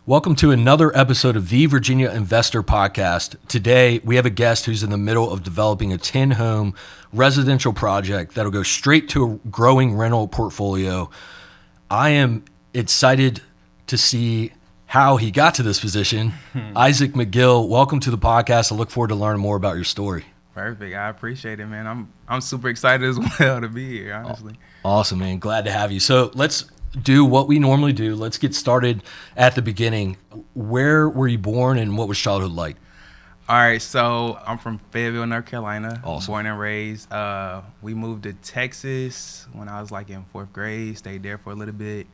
Welcome to another episode of the Virginia Investor Podcast. Today, we have a guest who's in the middle of developing a 10-home residential project that'll go straight to a growing rental portfolio. I am excited to see how he got to this position. Isaac McGill, welcome to the podcast. I look forward to learning more about your story. Perfect. I appreciate it, man. I'm super excited as well to be here, honestly. Awesome, man. Glad to have you. So let's do what we normally do. Let's get started at the beginning. Where were you born and what was childhood like? All right, so I'm from Fayetteville, North Carolina. Awesome. Born and raised. We moved to Texas when I was like in 4th grade, stayed there for a little bit,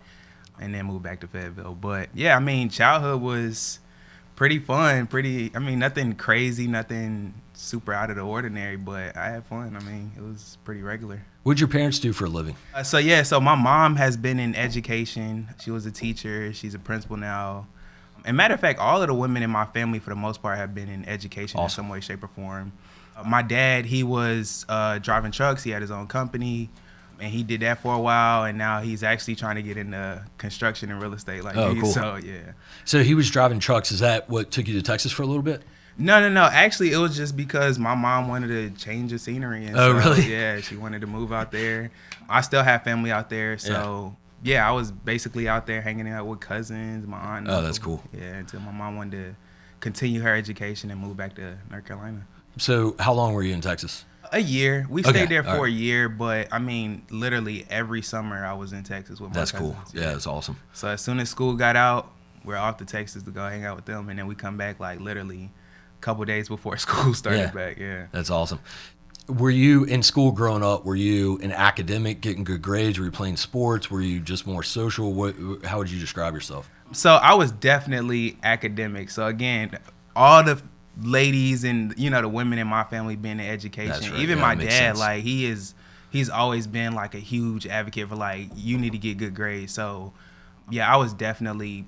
and then moved back to Fayetteville. But yeah, I mean, childhood was pretty fun, nothing crazy, nothing super out of the ordinary, but I had fun. I mean, it was pretty regular. What'd your parents do for a living? So my mom has been in education. She was a teacher. She's a principal now. And matter of fact, all of the women in my family, for the most part, have been in education in some way, shape, or form. My dad, he was driving trucks. He had his own company, and he did that for a while. And now he's actually trying to get into construction and real estate like me. Cool. So, yeah. So he was driving trucks. Is that what took you to Texas for a little bit? No. Actually, it was just because my mom wanted to change the scenery. And really? Yeah, she wanted to move out there. I still have family out there, so... Yeah, I was basically out there hanging out with cousins, my aunt. Oh, that's cool. Yeah, until my mom wanted to continue her education and move back to North Carolina. So how long were you in Texas? A year. We stayed there for a year, but I mean, literally every summer I was in Texas with my cousins. That's cool. Yeah, that's awesome. So as soon as school got out, we're off to Texas to go hang out with them, and then we come back like literally a couple days before school started back. Yeah. That's awesome. Were you in school growing up? Were you an academic, getting good grades? Were you playing sports? Were you just more social? How would you describe yourself? So I was definitely academic. So again, all the ladies and the women in my family being in education. That's right. Even Yeah, my makes dad, sense. like he's always been like a huge advocate for like you need to get good grades. So yeah, I was definitely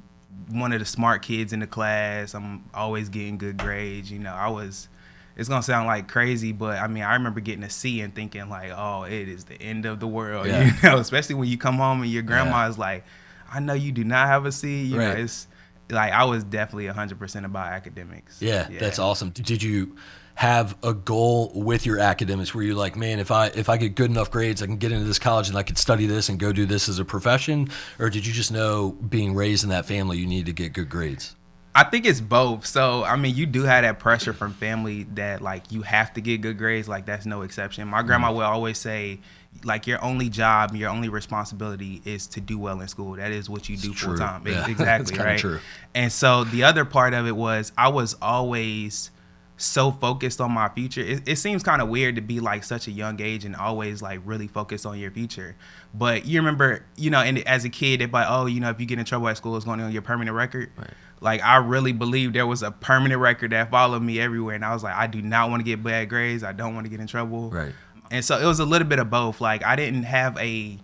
one of the smart kids in the class. I'm always getting good grades. It's going to sound like crazy, but I mean, I remember getting a C and thinking like, oh, it is the end of the world, especially when you come home and your grandma is like, I know you do not have a C. You know, it's like I was definitely 100% about academics. Yeah, that's awesome. Did you have a goal with your academics? Were you like, man, if I get good enough grades, I can get into this college and I could study this and go do this as a profession? Or did you just know being raised in that family, you need to get good grades? I think it's both. So, I mean, you do have that pressure from family that, like, you have to get good grades. Like, that's no exception. My grandma will always say, like, your only job, your only responsibility is to do well in school. That is what you do full time. Yeah. Exactly, That's right? true. And so the other part of it was I was always so focused on my future. It seems kind of weird to be, like, such a young age and always, like, really focused on your future. But you remember, and as a kid, they're like, oh, if you get in trouble at school, it's going on your permanent record. Right. Like, I really believed there was a permanent record that followed me everywhere. And I was like, I do not want to get bad grades. I don't want to get in trouble. Right. And so it was a little bit of both. Like, I didn't have a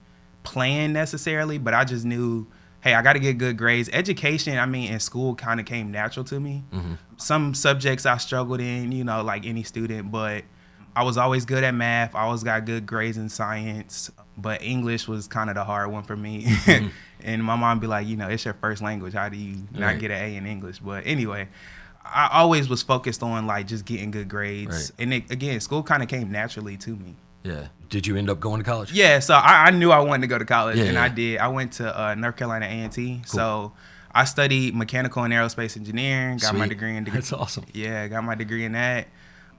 plan necessarily, but I just knew, hey, I got to get good grades. Education, I mean, in school kind of came natural to me. Mm-hmm. Some subjects I struggled in, like any student, but I was always good at math. I always got good grades in science, but English was kind of the hard one for me. Mm-hmm. And my mom be like, it's your first language. How do you not get an A in English? But anyway, I always was focused on like just getting good grades. Right. And again, school kind of came naturally to me. Yeah. Did you end up going to college? Yeah. So I knew I wanted to go to college, I did. I went to North Carolina A&T. Cool. So I studied mechanical and aerospace engineering. Got my degree in. That's awesome. Yeah, got my degree in that.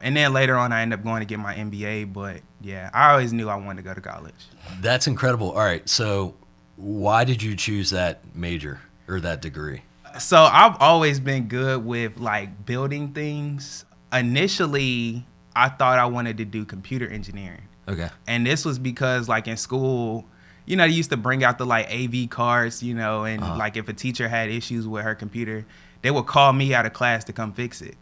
And then later on, I ended up going to get my MBA. But yeah, I always knew I wanted to go to college. That's incredible. All right. So why did you choose that major or that degree? So I've always been good with like building things. Initially, I thought I wanted to do computer engineering. Okay. And this was because like in school, they used to bring out the like AV cards, and like if a teacher had issues with her computer, they would call me out of class to come fix it.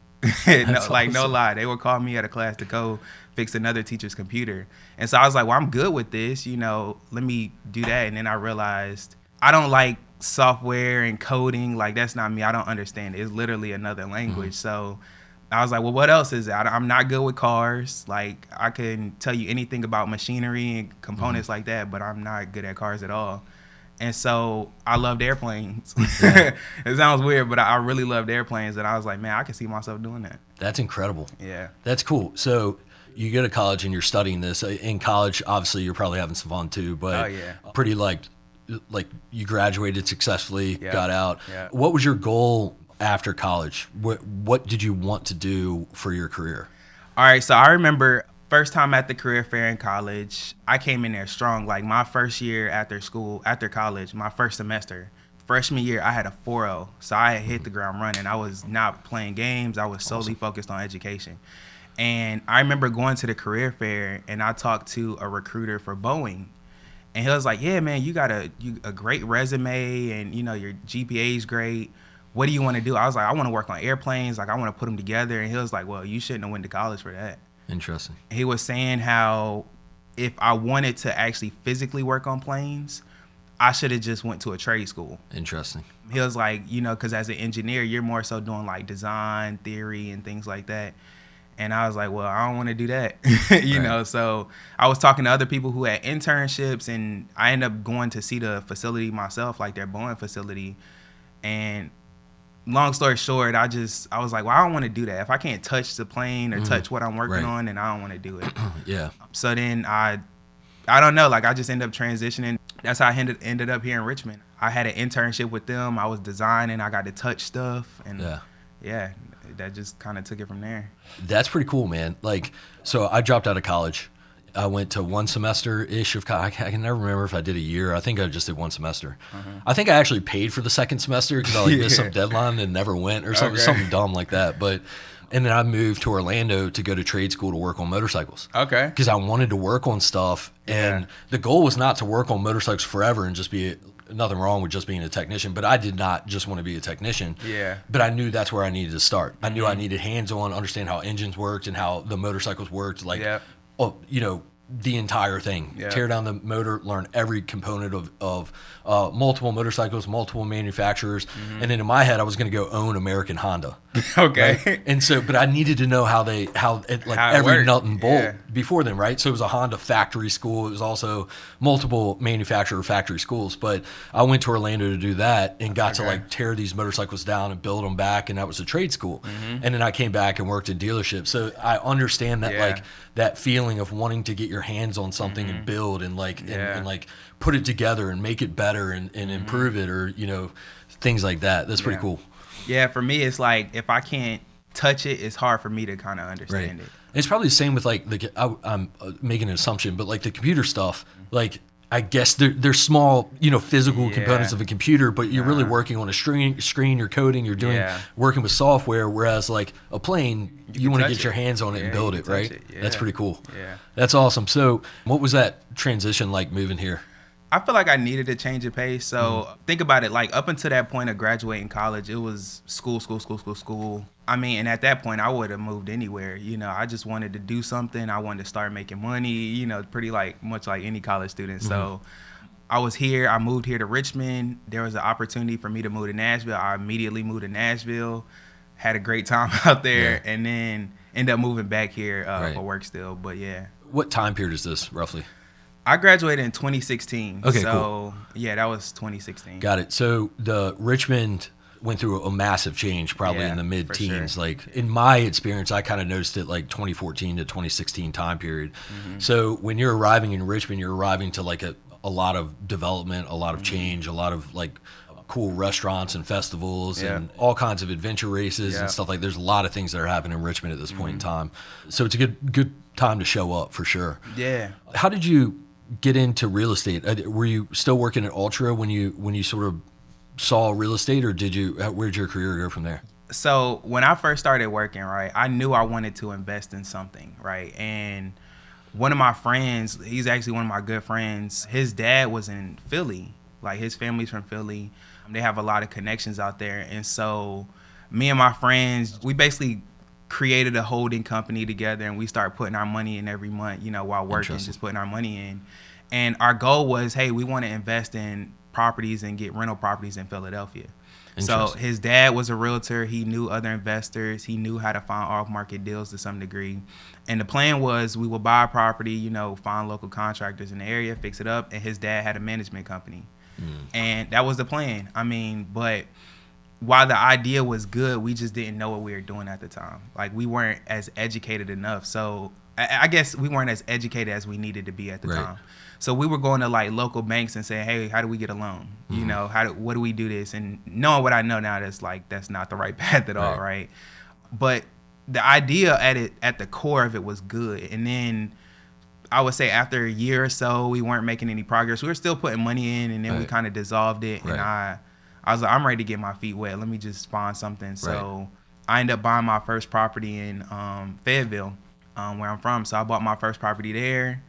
No lie. They would call me out of class to go fix another teacher's computer. And so I was like, well, I'm good with this, let me do that. And then I realized I don't like software and coding. Like, that's not me. I don't understand it. It's literally another language. Mm-hmm. So I was like, well, what else is it? I'm not good with cars. Like, I can tell you anything about machinery and components like that, but I'm not good at cars at all. And so I loved airplanes. It sounds weird, but I really loved airplanes. And I was like, man, I can see myself doing that. That's incredible. Yeah. That's cool. So you go to college and you're studying this. In college, obviously, you're probably having some fun too, but pretty like you graduated successfully, got out. Yeah. What was your goal after college? What did you want to do for your career? All right, so I remember first time at the career fair in college, I came in there strong. Like my first year after college, my first semester, freshman year, I had a 4.0. So I had hit the ground running. I was not playing games. I was solely focused on education. And I remember going to the career fair and I talked to a recruiter for Boeing. And he was like, yeah, man, you got a great resume and, you know, your GPA is great. What do you want to do? I was like, I want to work on airplanes. Like, I want to put them together. And he was like, well, you shouldn't have went to college for that. Interesting. He was saying how if I wanted to actually physically work on planes, I should have just went to a trade school. Interesting. He was like, you know, because as an engineer, you're more so doing like design, theory, and things like that. And I was like, well, I don't want to do that, you know. So I was talking to other people who had internships, and I ended up going to see the facility myself, like their Boeing facility. And long story short, I was like, well, I don't want to do that. If I can't touch the plane or touch what I'm working on, then I don't want to do it. Yeah. So then I don't know, like I just ended up transitioning. That's how I ended up here in Richmond. I had an internship with them. I was designing. I got to touch stuff. And yeah, that just kind of took it from there. That's pretty cool, man. Like, so I dropped out of college. I went to 1 semester-ish of college. I can never remember if I did a year. I think I just did 1 semester. I think I actually paid for the second semester because I missed some deadline and never went or something dumb like that. And then I moved to Orlando to go to trade school to work on motorcycles. Okay. Because I wanted to work on stuff. And the goal was not to work on motorcycles forever and just be nothing wrong with just being a technician, but I did not just want to be a technician. Yeah. But I knew that's where I needed to start. I knew I needed hands-on, understand how engines worked and how the motorcycles worked. Like, you know, the entire thing. Tear down the motor, learn every component of multiple motorcycles, multiple manufacturers. And then in my head, I was going to go own American Honda. Okay. Right? And so, but I needed to know how every nut and bolt before then, right? So it was a Honda factory school. It was also multiple manufacturer factory schools. But I went to Orlando to do that and got to like tear these motorcycles down and build them back. And that was a trade school. And then I came back and worked in dealerships. So I understand that like that feeling of wanting to get your hands on something and build and like and like put it together and make it better and improve it, or you know, things like that. That's pretty cool. Yeah, for me it's like if I can't touch it, it's hard for me to kind of understand it. It's probably the same with like I'm making an assumption, but like the computer stuff, like I guess they're small, you know, physical components of a computer, but you're really working on a screen, you're coding, you're doing working with software, whereas like a plane, you want to get your hands on it and build it, right? That's pretty cool. Yeah. That's awesome. So what was that transition like moving here? I feel like I needed a change of pace. So think about it, like up until that point of graduating college, it was school. I mean, and at that point I would have moved anywhere. You know, I just wanted to do something. I wanted to start making money, you know, pretty like much like any college student. So I was here. I moved here to Richmond. There was an opportunity for me to move to Nashville. I immediately moved to Nashville, had a great time out there, and then ended up moving back here for work still. But yeah. What time period is this roughly? I graduated in 2016. Okay, so, cool. Yeah, that was 2016. Got it. So the Richmond went through a massive change probably in the mid-teens. Sure. Like in my experience, I kind of noticed it like 2014 to 2016 time period. So when you're arriving in Richmond, you're arriving to like a lot of development, a lot of change, a lot of like cool restaurants and festivals and all kinds of adventure races and stuff. Like there's a lot of things that are happening in Richmond at this point in time. So it's a good time to show up for sure. Yeah. How did you get into real estate? Were you still working at Ultra when you sort of saw real estate, or where'd your career go from there? So when I first started working, right, I knew I wanted to invest in something, right? And one of my friends, he's actually one of my good friends, his dad was in Philly. Like his family's from Philly. They have a lot of connections out there. And so me and my friends, we basically created a holding company together, and we started putting our money in every month, you know, while working, just putting our money in. And our goal was, hey, we want to invest in properties and get rental properties in Philadelphia. So his dad was a realtor. He knew other investors. He knew how to find off-market deals to some degree. And the plan was we would buy a property, you know, find local contractors in the area, fix it up. And his dad had a management company. And that was the plan. I mean, but while the idea was good, we just didn't know what we were doing at the time. Like, we weren't as educated enough. So I guess we weren't as educated as we needed to be at the time. So we were going to like local banks and saying, hey, how do we get a loan? You know, what do we do this? And knowing what I know now, that's not the right path at all, right? But the idea at the core of it was good. And then I would say after a year or so, we weren't making any progress. We were still putting money in, and then we kind of dissolved it. And I was like, I'm ready to get my feet wet. Let me just find something. So I ended up buying my first property in Fayetteville, where I'm from. So I bought my first property there.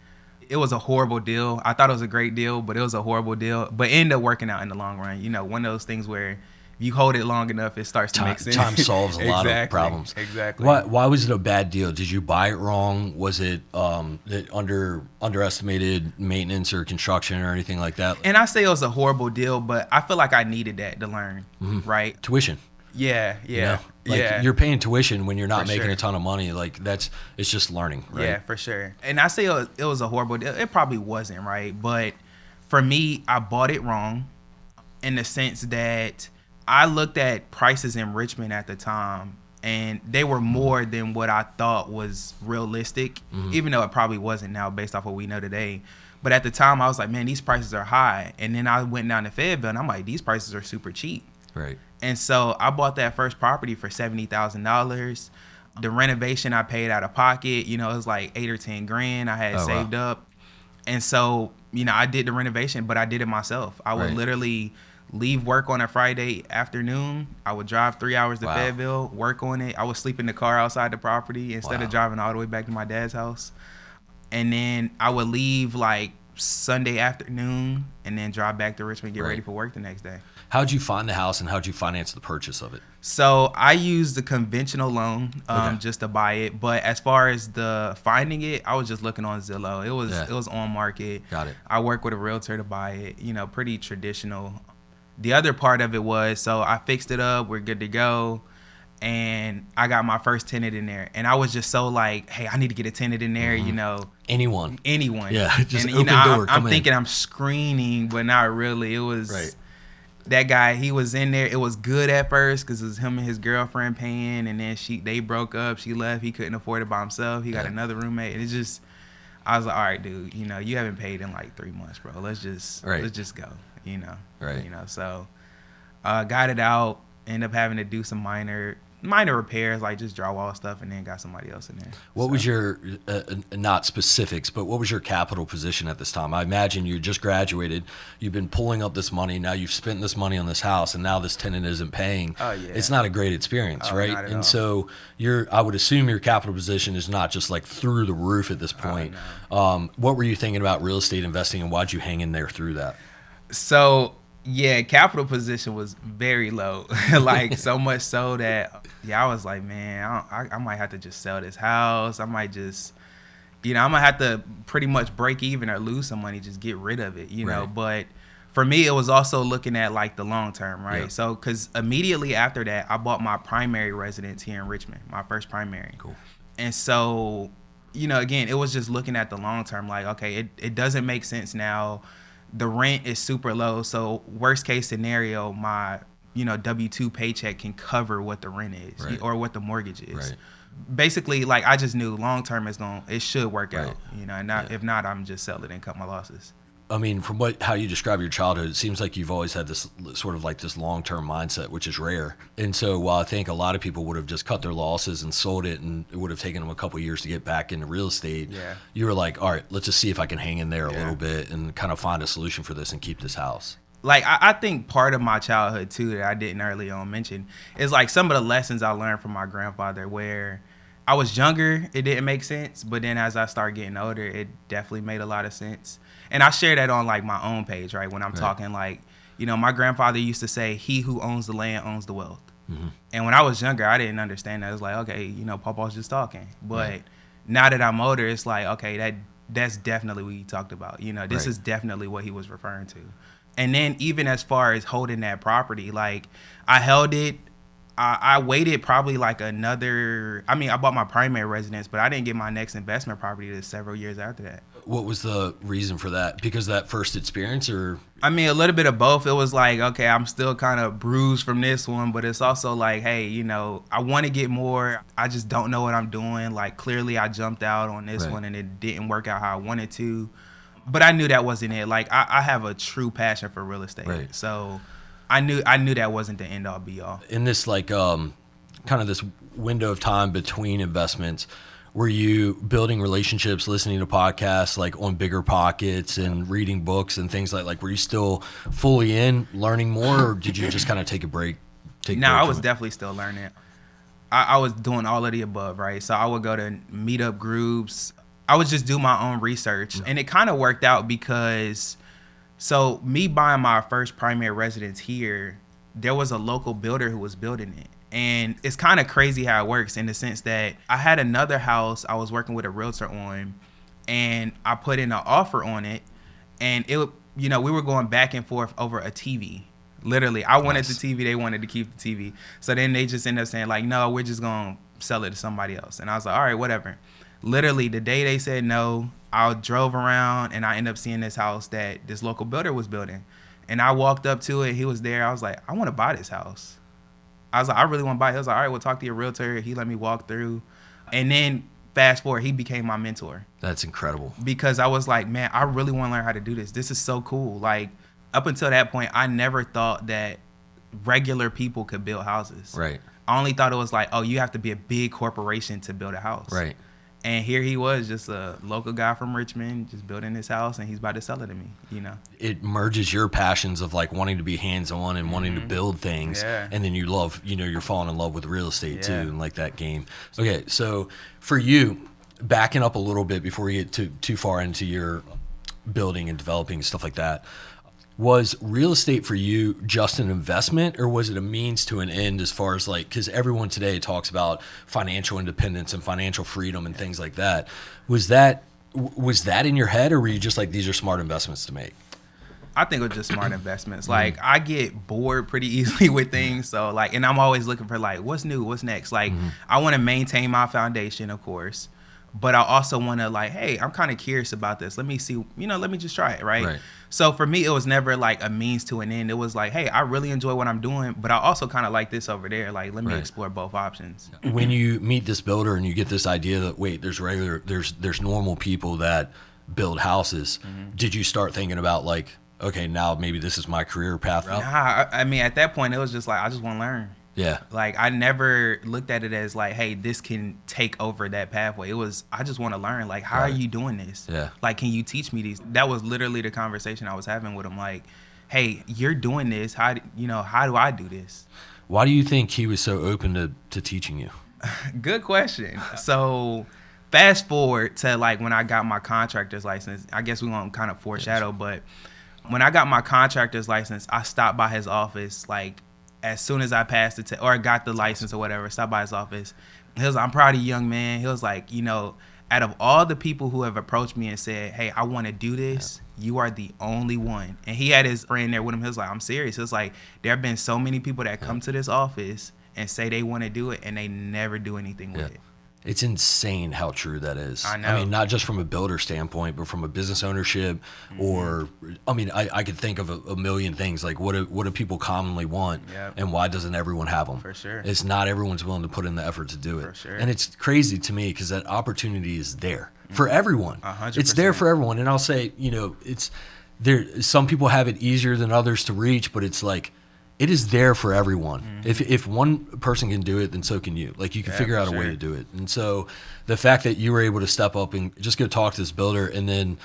It was a horrible deal. I thought it was a great deal, but it was a horrible deal. But it ended up working out in the long run. You know, one of those things where you hold it long enough, it starts to make sense. Time solves a lot of problems. Exactly. Why was it a bad deal? Did you buy it wrong? Was it underestimated maintenance or construction or anything like that? And I say it was a horrible deal, but I feel like I needed that to learn, right? Tuition. Yeah. You know? Like, you're paying tuition when you're not making a ton of money. Like, it's just learning, right? Yeah, for sure. And I say it was a horrible deal. It probably wasn't, right? But for me, I bought it wrong in the sense that I looked at prices in Richmond at the time, and they were more than what I thought was realistic, even though it probably wasn't now based off what we know today. But at the time, I was like, man, these prices are high. And then I went down to Fayetteville, and I'm like, these prices are super cheap. Right. And so I bought that first property for $70,000. The renovation I paid out of pocket, you know, it was like $8 or $10,000 I had saved up. And so, you know, I did the renovation, but I did it myself. I would literally leave work on a Friday afternoon. I would drive 3 hours to Fayetteville, work on it. I would sleep in the car outside the property instead of driving all the way back to my dad's house. And then I would leave like Sunday afternoon and then drive back to Richmond, get ready for work the next day. How'd you find the house, and how'd you finance the purchase of it? So I used the conventional loan just to buy it. But as far as the finding it, I was just looking on Zillow. It was on market. Got it. I worked with a realtor to buy it, you know, pretty traditional. The other part of it was, so I fixed it up. We're good to go. And I got my first tenant in there. And I was just so like, hey, I need to get a tenant in there, you know. Anyone. Yeah, just and, open door. I'm thinking I'm screening, but not really. It was that guy, he was in there. It was good at first because it was him and his girlfriend paying. And then they broke up. She left. He couldn't afford it by himself. He got another roommate. And it's just, I was like, all right, dude, you know, you haven't paid in like 3 months, bro. Let's just go, you know. Right. You know, so got it out. Ended up having to do some minor repairs, like just drywall stuff, and then got somebody else in there. What was your, not specifics, but what was your capital position at this time? I imagine you just graduated, you've been pulling up this money, now you've spent this money on this house, and now this tenant isn't paying. Oh, yeah. It's not a great experience, right? Not at all. And so I would assume your capital position is not just like through the roof at this point. No. What were you thinking about real estate investing, and why'd you hang in there through that? So, yeah, capital position was very low. Like, so much so that, I was like, man, I might have to just sell this house. I might just, you know, I might have to pretty much break even or lose some money, just get rid of it, you know. But for me, it was also looking at, like, the long term, right? Yep. So, because immediately after that, I bought my primary residence here in Richmond, my first primary. Cool. And so, you know, again, it was just looking at the long term, like, okay, it doesn't make sense now. The rent is super low, so worst case scenario, my, you know, W-2 paycheck can cover what the rent is or what the mortgage is. Right. Basically, like, I just knew long term it should work out, you know, and if not, I'm just sell it and cut my losses. I mean, from how you describe your childhood, it seems like you've always had this sort of like this long-term mindset, which is rare. And so while I think a lot of people would have just cut their losses and sold it, and it would have taken them a couple of years to get back into real estate, you were like, all right, let's just see if I can hang in there a little bit and kind of find a solution for this and keep this house. Like, I think part of my childhood, too, that I didn't early on mention is, like, some of the lessons I learned from my grandfather, where I was younger, it didn't make sense. But then as I started getting older, it definitely made a lot of sense. And I share that on, like, my own page, right? When I'm talking, like, you know, my grandfather used to say, he who owns the land owns the wealth. Mm-hmm. And when I was younger, I didn't understand that. I was like, okay, you know, Papa's just talking. But now that I'm older, it's like, okay, that's definitely what he talked about. You know, this is definitely what he was referring to. And then even as far as holding that property, like, I held it. I waited probably like another, I mean, I bought my primary residence, but I didn't get my next investment property to several years after that. What was the reason for that? Because of that first experience, or? I mean, a little bit of both. It was like, okay, I'm still kind of bruised from this one, but it's also like, hey, you know, I want to get more. I just don't know what I'm doing. Like, clearly I jumped out on this one and it didn't work out how I wanted to. But I knew that wasn't it. Like, I have a true passion for real estate. Right. So I knew that wasn't the end all be all. In this, like, kind of this window of time between investments, were you building relationships, listening to podcasts like on Bigger Pockets and reading books and things like were you still fully in learning more, or did you just kind of take a break? No, I was definitely still learning. I was doing all of the above, right? So I would go to meetup groups. I would just do my own research. And it kind of worked out because, so me buying my first primary residence here, there was a local builder who was building it. And it's kind of crazy how it works in the sense that I had another house I was working with a realtor on, and I put in an offer on it, and it, you know, we were going back and forth over a TV. Literally, I wanted the TV, they wanted to keep the TV. So then they just ended up saying like, no, we're just going to sell it to somebody else. And I was like, all right, whatever. Literally, the day they said no, I drove around and I ended up seeing this house that this local builder was building. And I walked up to it, he was there. I was like, I want to buy this house. I was like, I really want to buy it. He was like, all right, we'll talk to your realtor. He let me walk through. And then fast forward, he became my mentor. That's incredible. Because I was like, man, I really want to learn how to do this. This is so cool. Like, up until that point, I never thought that regular people could build houses. Right. I only thought it was like, oh, you have to be a big corporation to build a house. Right. And here he was, just a local guy from Richmond, just building his house, and he's about to sell it to me, you know. It merges your passions of like wanting to be hands-on and wanting to build things, and then you love, you know, you're falling in love with real estate too, and like that game. Okay, so for you, backing up a little bit before we get too far into your building and developing and stuff like that, was real estate for you just an investment, or was it a means to an end as far as like, because everyone today talks about financial independence and financial freedom and things like that. Was that in your head, or were you just like, these are smart investments to make? I think it was just smart investments. Like, I get bored pretty easily with things. So like, and I'm always looking for like, what's new, what's next? Like, I want to maintain my foundation, of course. But I also want to like, hey, I'm kind of curious about this. Let me see, you know, let me just try it, right? So for me, it was never like a means to an end. It was like, hey, I really enjoy what I'm doing, but I also kind of like this over there. Like, let me explore both options. When you meet this builder and you get this idea that, wait, there's normal people that build houses, did you start thinking about like, okay, now maybe this is my career path? Nah, I mean, at that point, it was just like, I just want to learn. Yeah. Like, I never looked at it as like, hey, this can take over that pathway. It was, I just want to learn. Like, how are you doing this? Yeah. Like, can you teach me these? That was literally the conversation I was having with him. Like, hey, you're doing this. How do I do this? Why do you think he was so open to teaching you? Good question. So fast forward to like when I got my contractor's license. I guess we won't kind of foreshadow, but when I got my contractor's license, I stopped by his office like as soon as I passed it or got the license or whatever. Stopped by his office. He was, I'm proud of you, young man. He was like, you know, out of all the people who have approached me and said, hey, I want to do this, you are the only one. And he had his friend there with him. He was like, I'm serious. It was like, there have been so many people that come to this office and say they want to do it, and they never do anything with it. It's insane how true that is. I know. I mean, not just from a builder standpoint, but from a business ownership, or I mean, I could think of a million things. Like, what do people commonly want, and why doesn't everyone have them? For sure. It's not everyone's willing to put in the effort to do it. For sure. And it's crazy to me because that opportunity is there for everyone. 100%. It's there for everyone. And I'll say, you know, it's there. Some people have it easier than others to reach, but it's like, it is there for everyone. If one person can do it, then so can you. Like, you can figure out a way to do it. And so the fact that you were able to step up and just go talk to this builder, and then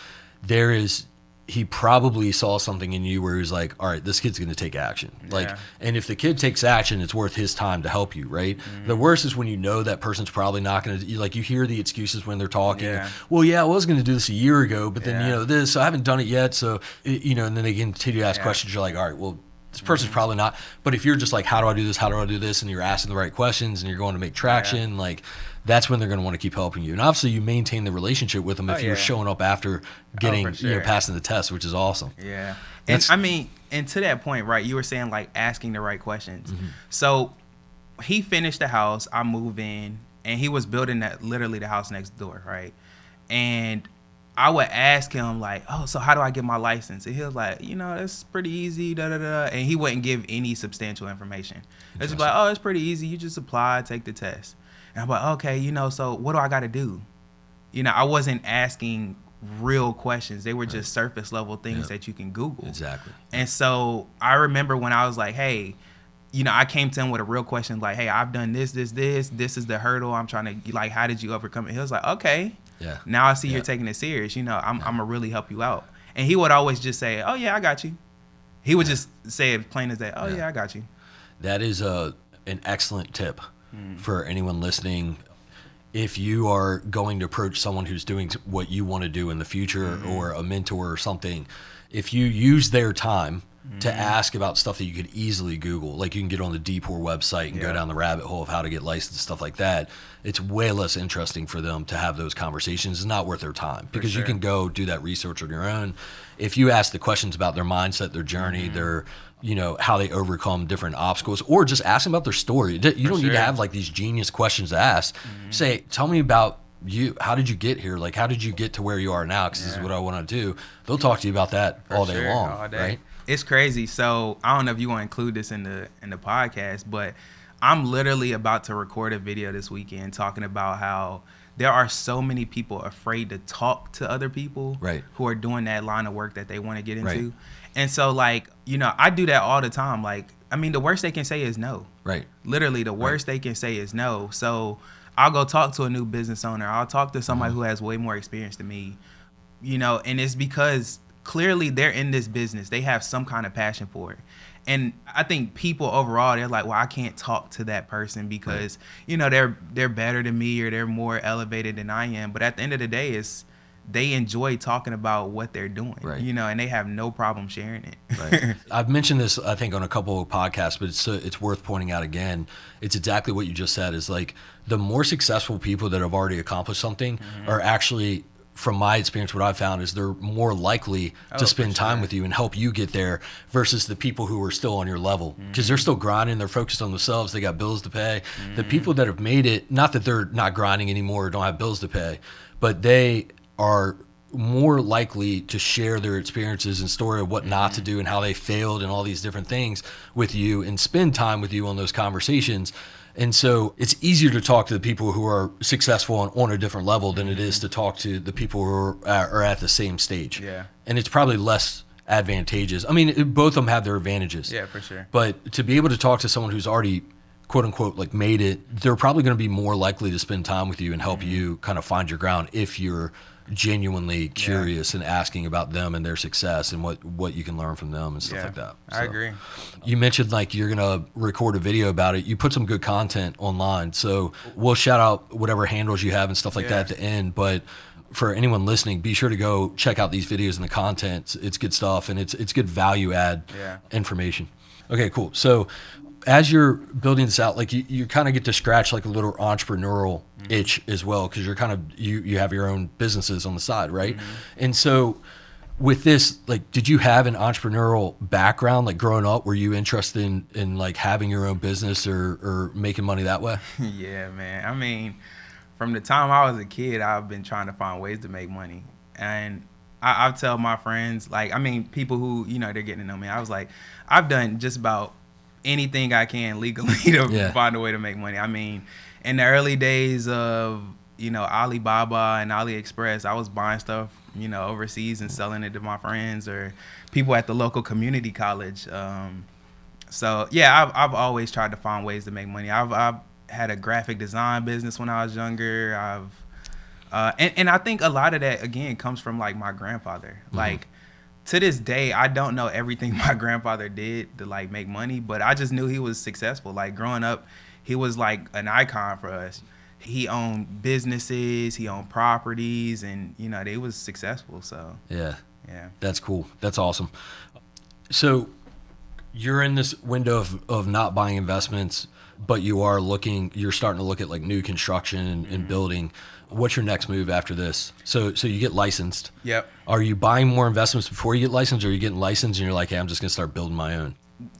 he probably saw something in you where he was like, all right, this kid's going to take action. Like, and if the kid takes action, it's worth his time to help you, right? The worst is when you know that person's probably not going to, like, you hear the excuses when they're talking. Well, yeah, I was going to do this a year ago, but then, you know, so I haven't done it yet. So, you know, and then they continue to ask questions. You're like, all right, well, this person's probably not. But if you're just like, how do I do this? How do I do this? And you're asking the right questions and you're going to make traction, like, that's when they're going to want to keep helping you. And obviously you maintain the relationship with them if you're showing up after getting, you know, passing the test, which is awesome. Yeah. And I mean, and to that point, right, you were saying like asking the right questions. So he finished the house. I move in, and he was building literally the house next door, right? And I would ask him like, "Oh, so how do I get my license?" And he was like, "That's pretty easy, da da da." And he wouldn't give any substantial information. It's just like, "Oh, it's pretty easy. You just apply, take the test." And I'm like, "Okay, so what do I got to do?" I wasn't asking real questions. They were just surface level things that you can Google. Exactly. And so I remember when I was like, "Hey," I came to him with a real question like, "Hey, I've done this. This is the hurdle I'm trying to, like, how did you overcome it?" He was like, "Okay. Yeah. Now I see you're taking it serious. I'm gonna really help you out." And he would always just say, "Oh yeah, I got you." He would just say it plain as day. "Oh yeah, I got you." That is an excellent tip for anyone listening. If you are going to approach someone who's doing what you want to do in the future, or a mentor or something, if you use their time to ask about stuff that you could easily Google, like you can get on the DPOR website and go down the rabbit hole of how to get licensed, stuff like that, it's way less interesting for them to have those conversations. It's not worth their time because you can go do that research on your own. If you ask the questions about their mindset, their journey, their, how they overcome different obstacles, or just ask them about their story. You don't need to have like these genius questions to ask. Say, tell me about you. How did you get here? Like, how did you get to where you are now? Because this is what I want to do. They'll talk to you about that all day long, all day. Right? It's crazy. So I don't know if you want to include this in the podcast, but I'm literally about to record a video this weekend talking about how there are so many people afraid to talk to other people who are doing that line of work that they want to get into. Right. And so, like, I do that all the time. Like, I mean, the worst they can say is no. Right. Literally, the worst they can say is no. So I'll go talk to a new business owner. I'll talk to somebody who has way more experience than me, and it's because clearly they're in this business. They have some kind of passion for it. And I think people overall, they're like, well, I can't talk to that person because, they're better than me or they're more elevated than I am. But at the end of the day, they enjoy talking about what they're doing, and they have no problem sharing it. Right. I've mentioned this, I think, on a couple of podcasts, but it's worth pointing out again. It's exactly what you just said, is like the more successful people that have already accomplished something are actually, from my experience, what I've found is they're more likely to spend time with you and help you get there versus the people who are still on your level, because they're still grinding. They're focused on themselves. They got bills to pay. The people that have made it, not that they're not grinding anymore or don't have bills to pay, but they are more likely to share their experiences and story of what not to do and how they failed and all these different things with you and spend time with you on those conversations. And so it's easier to talk to the people who are successful on a different level than it is to talk to the people who are at the same stage. Yeah. And it's probably less advantageous. I mean, both of them have their advantages. Yeah, for sure. But to be able to talk to someone who's already, quote unquote, like made it, they're probably going to be more likely to spend time with you and help you kind of find your ground if you're genuinely curious and asking about them and their success and what you can learn from them and stuff like that. So, I agree. You mentioned like you're going to record a video about it. You put some good content online. So we'll shout out whatever handles you have and stuff like that at the end. But for anyone listening, be sure to go check out these videos and the content. It's good stuff and it's good value add information. Okay, cool. So as you're building this out, like you kind of get to scratch like a little entrepreneurial itch as well, because you're kind of you have your own businesses on the side, right? And so with this, like, did you have an entrepreneurial background, like growing up? Were you interested in like having your own business or making money that way? Yeah, man. I mean, from the time I was a kid, I've been trying to find ways to make money. And I tell my friends, like, I mean, people who, they're getting to know me, I was like, I've done just about anything I can legally to find a way to make money. I mean, in the early days of, Alibaba and AliExpress, I was buying stuff, overseas and selling it to my friends or people at the local community college. So yeah, I've always tried to find ways to make money. I've had a graphic design business when I was younger. And I think a lot of that again comes from like my grandfather. Like, to this day, I don't know everything my grandfather did to like make money, but I just knew he was successful. Like growing up, he was like an icon for us. He owned businesses, he owned properties, and they was successful. So yeah, that's cool. That's awesome. So you're in this window of not buying investments, but you're starting to look at like new construction and building. What's your next move after this? So you get licensed. Yep. Are you buying more investments before you get licensed, or are you getting licensed and you're like, hey, I'm just going to start building my own?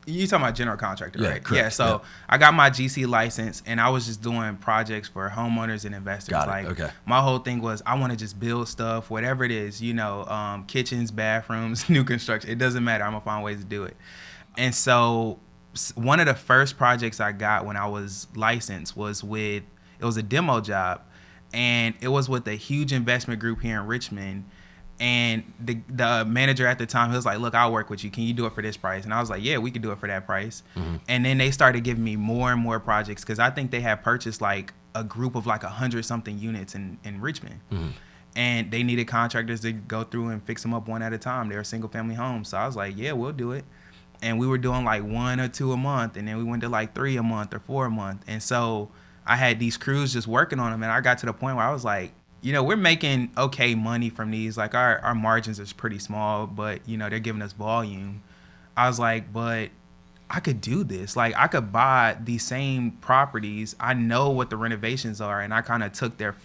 You talking about general contractor, Yeah, right? correct. Yeah. So I got my GC license, and I was just doing projects for homeowners and investors. Got it. Like, Okay. my whole thing was I want to just build stuff, whatever it is, kitchens, bathrooms, new construction. It doesn't matter. I'm gonna find ways to do it. And so one of the first projects I got when I was licensed was it was a demo job, and it was with a huge investment group here in Richmond. And the manager at the time, he was like, look, I'll work with you. Can you do it for this price? And I was like, yeah, we could do it for that price. Mm-hmm. And then they started giving me more and more projects because I think they had purchased like a group of like 100-something units in Richmond. Mm-hmm. And they needed contractors to go through and fix them up one at a time. They were single family homes. So I was like, yeah, we'll do it. And we were doing like 1 or 2 a month. And then we went to like 3 a month or 4 a month. And so I had these crews just working on them. And I got to the point where I was like, we're making okay money from these. Like our margins is pretty small, but they're giving us volume. I was like, but I could do this. Like I could buy these same properties. I know what the renovations are, and I kind of took their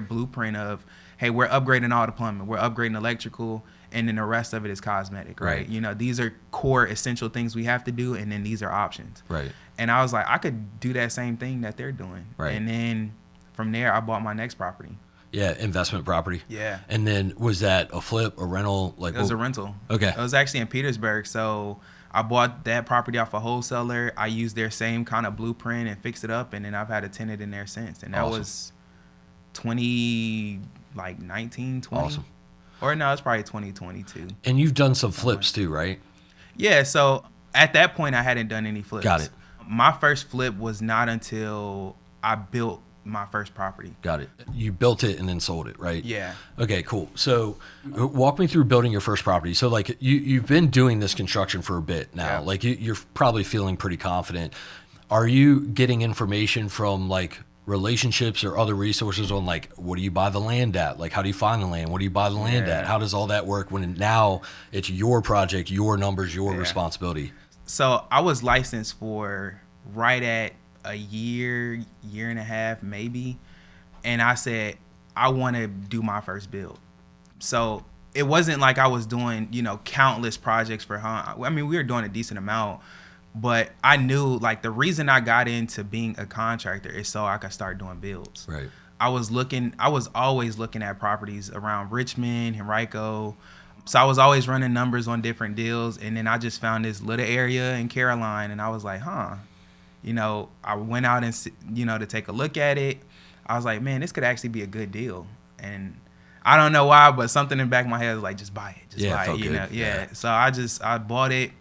blueprint of, hey, we're upgrading all the plumbing, we're upgrading electrical, and then the rest of it is cosmetic, right? These are core essential things we have to do, and then these are options. Right. And I was like, I could do that same thing that they're doing. Right. And then from there, I bought my next property. Yeah, investment property. Yeah. And then was that a flip, a rental? Like it was a rental. Okay. It was actually in Petersburg. So I bought that property off a wholesaler. I used their same kind of blueprint and fixed it up, and then I've had a tenant in there since. And that was 19, 20. Awesome. Or no, it's probably 2022. And you've done some flips too, right? Yeah. So at that point, I hadn't done any flips. Got it. My first flip was not until I built my first property. Got it. You built it and then sold it, right? Yeah. Okay, cool. So walk me through building your first property. So like you've been doing this construction for a bit now. Yeah. Like you're probably feeling pretty confident. Are you getting information from like relationships or other resources on like, what do you buy the land at? Like, how do you find the land? What do you buy the land at? How does all that work when now it's your project, your numbers, your responsibility? So I was licensed for right at a year and a half, maybe. And I said, I want to do my first build. So it wasn't like I was doing, countless projects for home. I mean, we were doing a decent amount, but I knew like the reason I got into being a contractor is so I could start doing builds. Right. I was always looking at properties around Richmond, Henrico. So I was always running numbers on different deals. And then I just found this little area in Caroline, and I was like, I went out and, to take a look at it. I was like, man, this could actually be a good deal. And I don't know why, but something in the back of my head was like, just buy it. Just buy it, good. Yeah. So I bought it.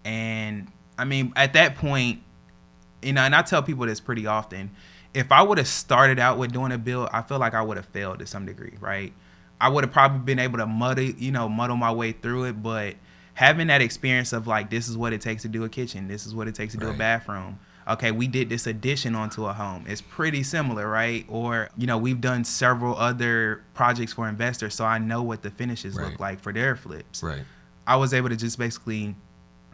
And I mean, at that point, and I tell people this pretty often, if I would have started out with doing a build, I feel like I would have failed to some degree, right? I would have probably been able to muddle my way through it. But having that experience of like, this is what it takes to do a kitchen. This is what it takes to do a bathroom. Okay, we did this addition onto a home. It's pretty similar, right? Or, we've done several other projects for investors, so I know what the finishes look like for their flips. Right. I was able to just basically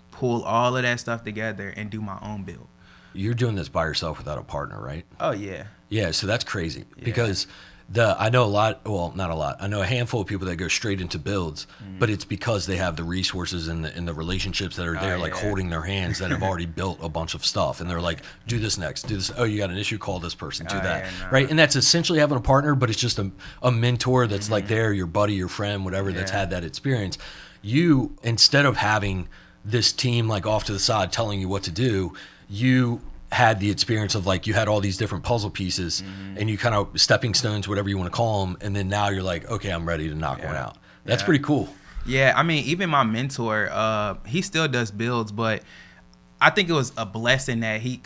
pull all of that stuff together and do my own build. You're doing this by yourself without a partner, right? Oh, yeah. Yeah, so that's crazy because I know not a lot. I know a handful of people that go straight into builds, but it's because they have the resources and the relationships that are there, holding their hands that have already built a bunch of stuff. And they're like, do this next, do this. Oh, you got an issue, call this person, do that. Right. And that's essentially having a partner, but it's just a mentor that's like there, your buddy, your friend, whatever, that's had that experience. You, instead of having this team like off to the side telling you what to do, you had the experience of like you had all these different puzzle pieces and you kind of stepping stones, whatever you want to call them, and then now you're like, okay, I'm ready to knock one out. That's pretty cool. Yeah, I mean, even my mentor, he still does builds, but I think it was a blessing that he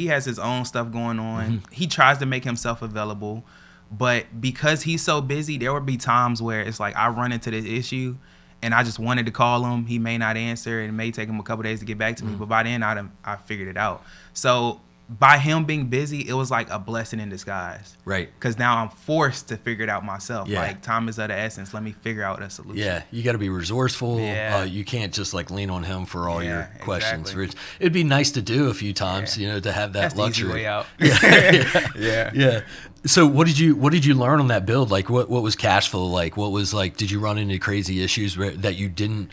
has his own stuff going on. He tries to make himself available, but because he's so busy, there would be times where it's like I run into this issue and I just wanted to call him. He may not answer, and it may take him a couple days to get back to me. But by then, I figured it out. So by him being busy, it was like a blessing in disguise. Right. Because now I'm forced to figure it out myself. Yeah. Like, time is of the essence. Let me figure out a solution. Yeah, you got to be resourceful. Yeah. You can't just like lean on him for all your questions. Exactly. It'd be nice to do a few times, to have that That's luxury. The easy way out. Yeah. So what did you learn on that build? Like what was cash flow like? What was like, did you run into crazy issues that you didn't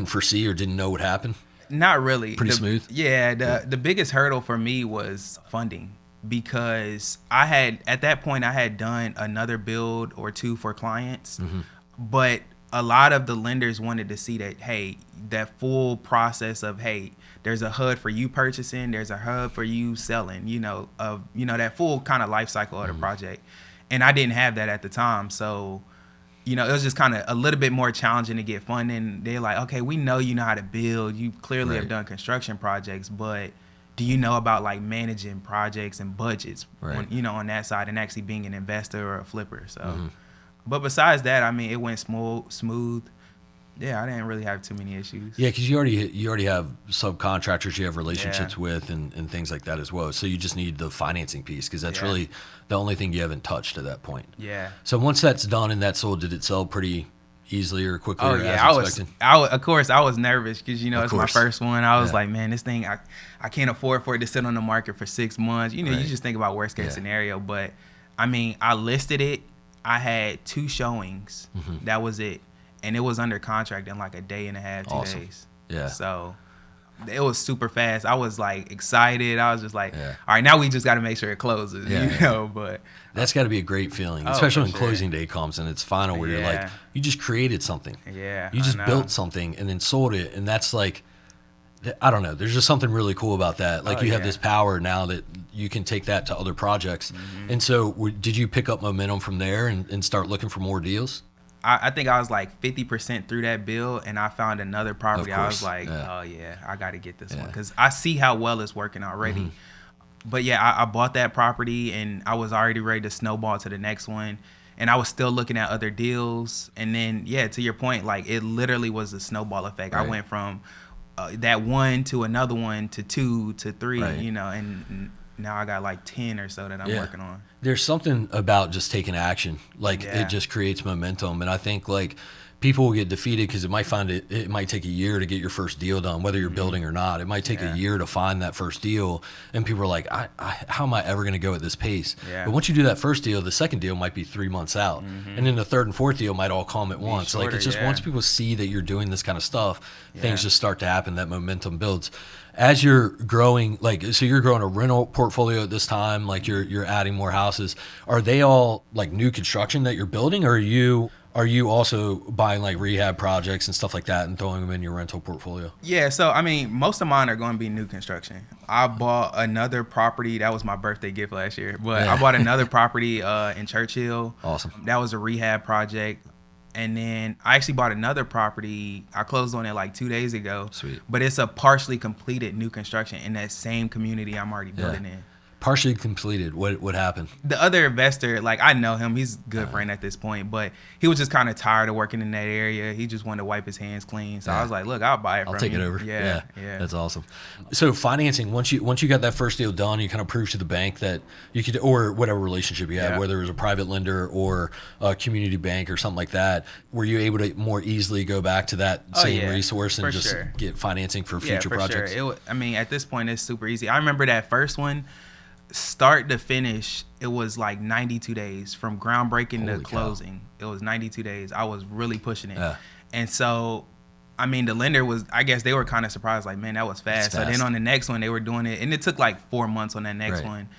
foresee or didn't know would happen? Not really. Pretty smooth? Yeah, the biggest hurdle for me was funding, because at that point I had done another build or two for clients, but a lot of the lenders wanted to see that, hey, that full process of, hey, there's a HUD for you purchasing, there's a HUD for you selling, that full kind of life cycle of the project. And I didn't have that at the time. So, it was just kind of a little bit more challenging to get funding. They're like, okay, we know you know how to build. You clearly have done construction projects, but do you know about like managing projects and budgets, on that side, and actually being an investor or a flipper? So, but besides that, I mean, it went smooth. Yeah, I didn't really have too many issues. Yeah, because you already have subcontractors you have relationships with and things like that as well. So you just need the financing piece, because that's really the only thing you haven't touched at that point. Yeah. So once that's done and that's sold, did it sell pretty easily or quickly? Oh, as expected? Of course, I was nervous because, it's my first one. I was like, man, this thing, I can't afford for it to sit on the market for 6 months. You just think about worst case scenario. But, I mean, I listed it. I had 2 showings. That was it. And it was under contract in like a day and a half, 2 days. Yeah. So it was super fast. I was like excited. I was just like, all right, now we just got to make sure it closes, but that's got to be a great feeling, especially when closing day comes and it's final, where you're like, you just created something. Yeah. You just built something and then sold it. And that's like, I don't know. There's just something really cool about that. Like you have this power now that you can take that to other projects. And so did you pick up momentum from there and start looking for more deals? I think I was like 50% through that bill, and I found another property. I was like, oh yeah, I got to get this one, because I see how well it's working already. But yeah, I bought that property, and I was already ready to snowball to the next one, and I was still looking at other deals. And then, to your point, like it literally was a snowball effect. I went from that one to another one to 2 to 3, and now I got like 10 or so that I'm working on. There's something about just taking action. Like it just creates momentum. And I think like people will get defeated because it might take a year to get your first deal done, whether you're building or not. It might take a year to find that first deal. And people are like, how am I ever going to go at this pace? Yeah. But once you do that first deal, the second deal might be 3 months out. And then the third and fourth deal might all come at once. Shorter, like it's just once people see that you're doing this kind of stuff, things just start to happen. That momentum builds. As you're growing, so you're growing a rental portfolio at this time, like you're adding more houses. Are they all like new construction that you're building, or are you also buying like rehab projects and stuff like that and throwing them in your rental portfolio? Yeah, so I mean, most of mine are going to be new construction. I bought another property. That was my birthday gift last year, but I bought another property in Churchill. Awesome. That was a rehab project. And then I actually bought another property. I closed on it like 2 days ago. Sweet. But it's a partially completed new construction in that same community I'm already building in. Partially completed. What happened? The other investor, like I know him, he's a good friend at this point, but he was just kind of tired of working in that area. He just wanted to wipe his hands clean. So I was like, look, I'll buy it from you. I'll take it over. Yeah. That's awesome. So financing, once you got that first deal done, you kind of proved to the bank that you could, or whatever relationship you had, whether it was a private lender or a community bank or something like that, were you able to more easily go back to that same resource and just get financing for future projects? Sure. I mean, at this point, it's super easy. I remember that first one, start to finish, it was like 92 days from groundbreaking to closing. It was 92 days. I was really pushing it. And so, I mean, the lender was, I guess they were kind of surprised, like, man, that was fast. So then on the next one, they were doing it, and it took like 4 months on that next one.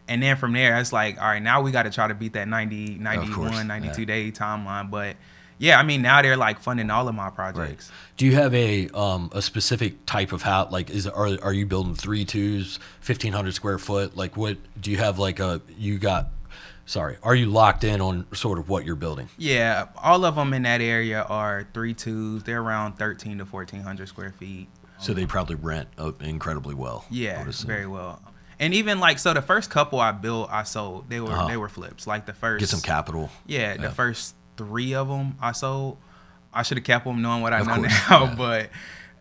And then from there, it's like, all right, now we got to try to beat that 90, 91, 92 day timeline. But yeah, I mean, now they're like funding all of my projects. Do you have a specific type of house? Like, are you building 3-2s, 1,500 square foot? Like, what do you have? Like are you locked in on sort of what you're building? Yeah, all of them in that area are 3-2s. They're around 1,300 to 1,400 square feet. So they probably rent incredibly well. Yeah, very well. And even like, so the first couple I built, I sold. They were flips. Like the first, get some capital. Yeah, the first 3 of them I sold. I should have kept them knowing what I know now. But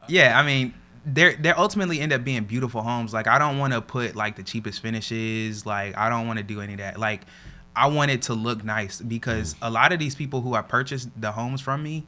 yeah, I mean, they're ultimately end up being beautiful homes. Like I don't want to put like the cheapest finishes. Like I don't want to do any of that. Like I want it to look nice, because a lot of these people who have purchased the homes from me,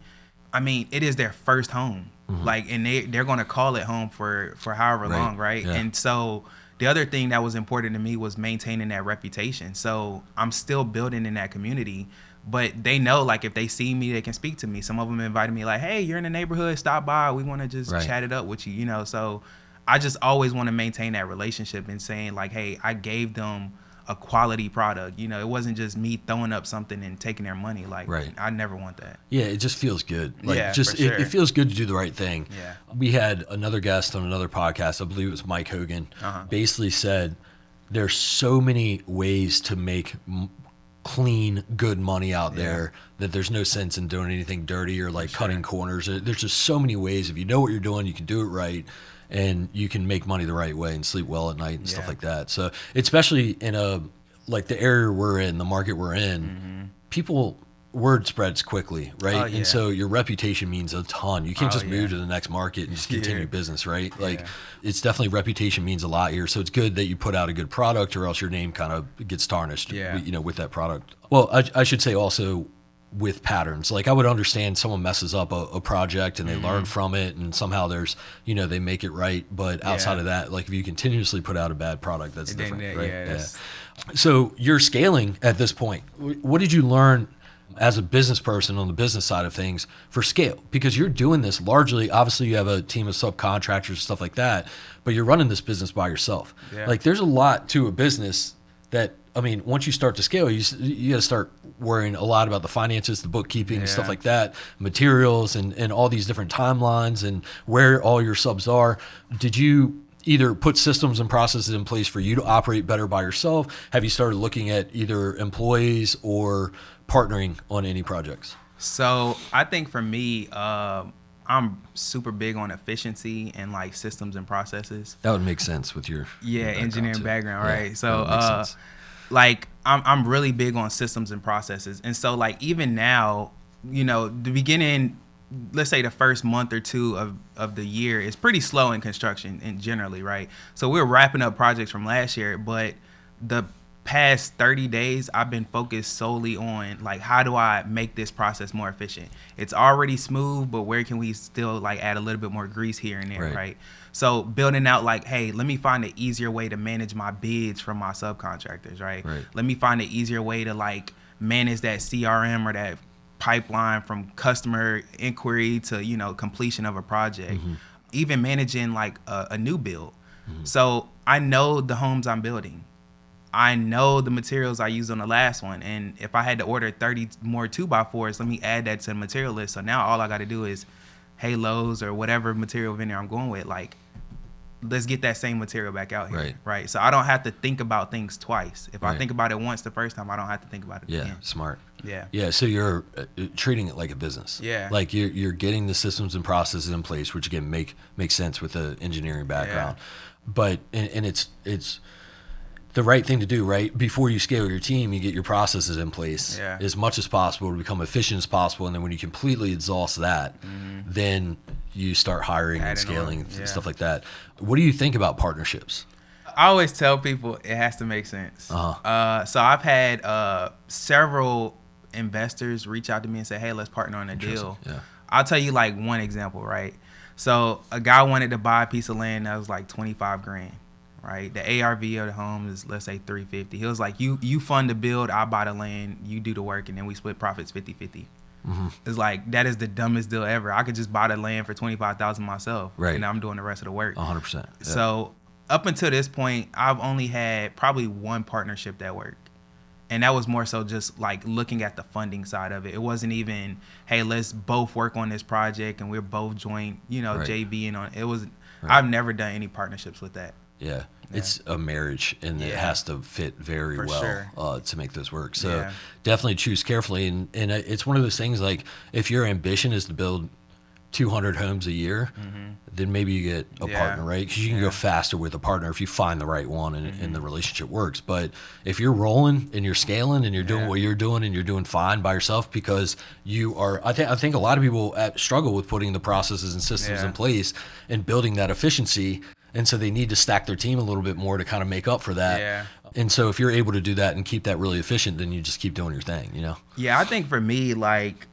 I mean, it is their first home. Like, and they're going to call it home for however long, right? Yeah. And so the other thing that was important to me was maintaining that reputation. So I'm still building in that community, But they know, like, if they see me, they can speak to me. Some of them invited me, like, hey, you're in the neighborhood, stop by. We want to just chat it up with you, you know? So I just always want to maintain that relationship and saying, like, hey, I gave them a quality product. You know, it wasn't just me throwing up something and taking their money. Like, I never want that. Yeah, it just feels good. Like, Yeah, just for sure. it feels good to do the right thing. Yeah. We had another guest on another podcast, I believe it was Mike Hogan, basically said there's so many ways to make clean, good money out there that there's no sense in doing anything dirty or like cutting corners. There's just so many ways. If you know what you're doing, you can do it right, and you can make money the right way and sleep well at night and stuff like that. So especially in like the area we're in, the market we're in, people, word spreads quickly, right? And so your reputation means a ton. You can't just move to the next market and just continue business, right? Like it's definitely, reputation means a lot here. So it's good that you put out a good product, or else your name kind of gets tarnished, you know, with that product. Well, I should say also with patterns. Like I would understand someone messes up a project and they learn from it, and somehow there's, you know, they make it right. But outside of that, like if you continuously put out a bad product, that's different, right? So you're scaling at this point. What did you learn as a business person on the business side of things for scale? Because you're doing this largely, obviously you have a team of subcontractors and stuff like that, but you're running this business by yourself. Like there's a lot to a business that, I mean, once you start to scale, you got to start worrying a lot about the finances, the bookkeeping, and stuff like that, materials, and all these different timelines and where all your subs are. Did you either put systems and processes in place for you to operate better by yourself? Have you started looking at either employees or partnering on any projects? So I think for me, I'm super big on efficiency and like systems and processes. That would make sense with your engineering background, right? So like I'm really big on systems and processes. And so like even now, you know, the beginning, let's say the first month or two of the year is pretty slow in construction and generally, right? So we're wrapping up projects from last year, but the past 30 days I've been focused solely on like, how do I make this process more efficient? It's already smooth, but where can we still like add a little bit more grease here and there, right? So building out like, hey, let me find an easier way to manage my bids from my subcontractors, right? Let me find an easier way to like manage that CRM or that pipeline from customer inquiry to, you know, completion of a project. Even managing like a new build. So I know the homes I'm building. I know the materials I used on the last one, and if I had to order 30 more 2x4s, let me add that to the material list. So now all I got to do is, hey, Lowe's or whatever material vendor I'm going with, like, let's get that same material back out here, right? So I don't have to think about things twice. If I think about it once the first time, I don't have to think about it again. Smart. Yeah. So you're treating it like a business. Like you're getting the systems and processes in place, which again makes sense with the engineering background. But and it's the right thing to do, right? Before you scale your team, you get your processes in place as much as possible to become efficient as possible. And then when you completely exhaust that, then you start hiring and scaling and stuff like that. What do you think about partnerships? I always tell people it has to make sense. So I've had several investors reach out to me and say, hey, let's partner on a deal. I'll tell you like one example, right? So a guy wanted to buy a piece of land that was like 25 grand. Right, the ARV of the home is, let's say, 350. He was like, you fund the build, I buy the land, you do the work, and then we split profits 50-50. It's like, that is the dumbest deal ever. I could just buy the land for $25,000 myself, and I'm doing the rest of the work. 100%. So up until this point, I've only had probably one partnership that worked, and that was more so just like looking at the funding side of it. It wasn't even, hey, let's both work on this project and we're both joint, you know, JVing on it. Was I've never done any partnerships with that. It's a marriage, and it has to fit very well to make those work. So definitely choose carefully. And it's one of those things, like if your ambition is to build 200 homes a year, then maybe you get a partner, right? Because you can go faster with a partner if you find the right one and the relationship works. But if you're rolling and you're scaling and you're doing what you're doing and you're doing fine by yourself, because you are, I think a lot of people struggle with putting the processes and systems in place and building that efficiency. And so they need to stack their team a little bit more to kind of make up for that. And so if you're able to do that and keep that really efficient, then you just keep doing your thing, you know? I think for me, like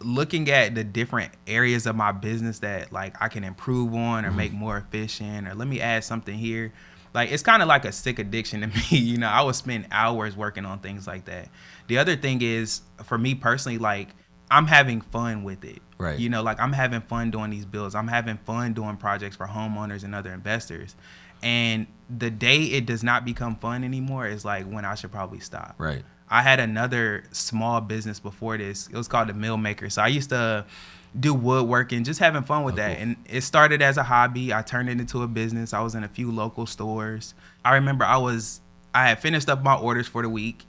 looking at the different areas of my business that like I can improve on or make more efficient, or let me add something here. Like, it's kind of like a sick addiction to me. You know, I would spend hours working on things like that. The other thing is, for me personally, like, I'm having fun with it. Right. You know, like, I'm having fun doing these builds. I'm having fun doing projects for homeowners and other investors. And the day it does not become fun anymore is like when I should probably stop. Right. I had another small business before this. It was called the Mill Maker. So I used to do woodworking, just having fun with that. Cool. And it started as a hobby. I turned it into a business. I was in a few local stores. I remember I had finished up my orders for the week.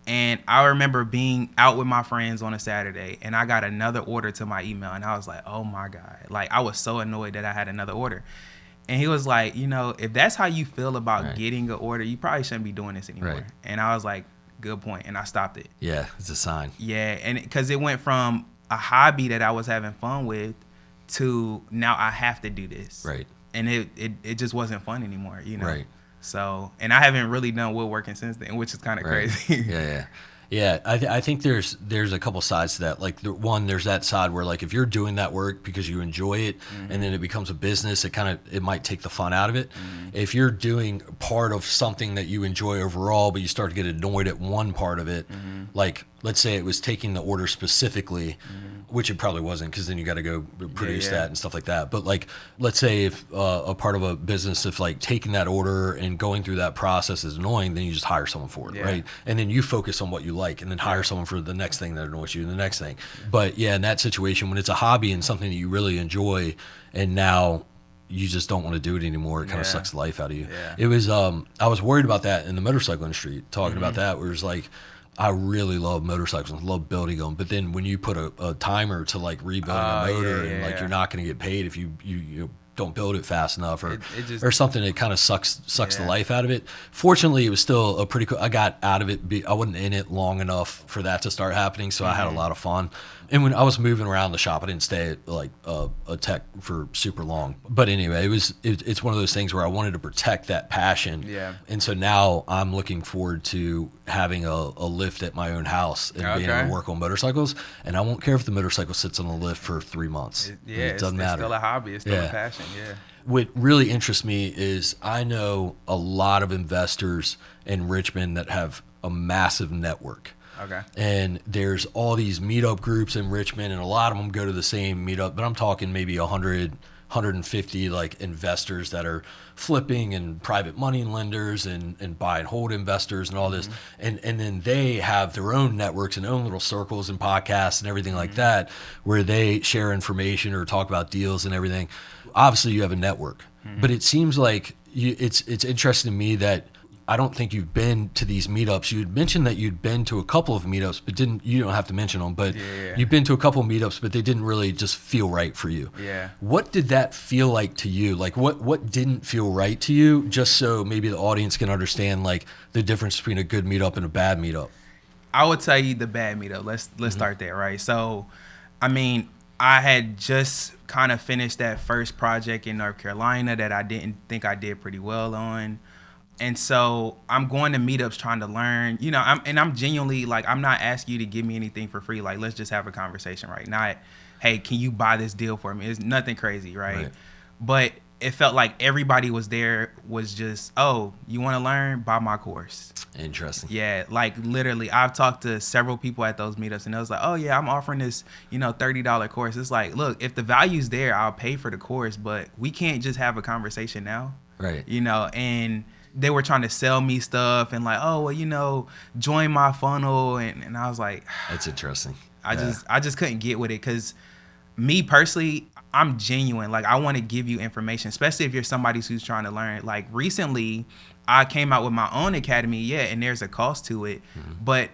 And I remember being out with my friends on a Saturday, and I got another order to my email. And I was like, oh my God. Like, I was so annoyed that I had another order. And he was like, you know, if that's how you feel about getting an order, you probably shouldn't be doing this anymore. Right. And I was like, good point. And I stopped it. Yeah, it's a sign. Yeah, and because it went from a hobby that I was having fun with to now I have to do this. Right. And it just wasn't fun anymore, you know? Right. So, and I haven't really done woodworking since then, which is kind of crazy. Yeah. Yeah, I think there's a couple sides to that. Like, there's that side where, like, if you're doing that work because you enjoy it, and then it becomes a business, it might take the fun out of it. If you're doing part of something that you enjoy overall, but you start to get annoyed at one part of it, like, let's say it was taking the order specifically, which it probably wasn't, because then you got to go produce that and stuff like that. But, like, let's say if a part of a business, if, like, taking that order and going through that process is annoying, then you just hire someone for it, right? And then you focus on what you like, and then hire someone for the next thing that annoys you, and the next thing. But yeah, in that situation, when it's a hobby and something that you really enjoy, and now you just don't want to do it anymore, it kind of sucks the life out of you. It was I was worried about that in the motorcycle industry, talking about that, where it's like, I really love motorcycles and love building them, but then when you put a timer to, like, rebuilding a motor, and like you're not going to get paid if you don't build it fast enough, or or something, it kind of sucks the life out of it. Fortunately, it was still a pretty cool. I got out of it. I wasn't in it long enough for that to start happening, so I had a lot of fun. And when I was moving around the shop, I didn't stay at, like, a tech for super long. But anyway, it's one of those things where I wanted to protect that passion. Yeah. And so now I'm looking forward to having a lift at my own house and being able to work on motorcycles. And I won't care if the motorcycle sits on the lift for 3 months. It doesn't matter. It's still a hobby. It's still a passion. Yeah. What really interests me is I know a lot of investors in Richmond that have a massive network. Okay. And there's all these meetup groups in Richmond, and a lot of them go to the same meetup, but I'm talking maybe 100, 150 like investors that are flipping, and private money lenders, and buy and hold investors and all this. And then they have their own networks and own little circles and podcasts and everything like that, where they share information or talk about deals and everything. Obviously you have a network, but it seems like it's interesting to me that I don't think you've been to these meetups. You had mentioned that you'd been to a couple of meetups, but you don't have to mention them, but you've been to a couple of meetups, but they didn't really just feel right for you. Yeah. What did that feel like to you? Like, what didn't feel right to you, just so maybe the audience can understand, like, the difference between a good meetup and a bad meetup? I would tell you the bad meetup. Let's start there, right? So, I mean, I had just kind of finished that first project in North Carolina that I didn't think I did pretty well on. And so I'm going to meetups trying to learn, you know, I'm genuinely, like, I'm not asking you to give me anything for free. Like, let's just have a conversation, right? Not, hey, can you buy this deal for me? It's nothing crazy, right? But it felt like everybody was just, oh, you want to learn? Buy my course. Interesting. Yeah, like, literally, I've talked to several people at those meetups, and they was like, oh, yeah, I'm offering this, you know, $30 course. It's like, look, if the value's there, I'll pay for the course, but we can't just have a conversation now. Right. You know, and they were trying to sell me stuff and, like, oh, well, you know, join my funnel. And I was like, that's interesting. I just couldn't get with it, because me personally, I'm genuine. Like, I want to give you information, especially if you're somebody who's trying to learn. Like, recently, I came out with my own academy, and there's a cost to it. But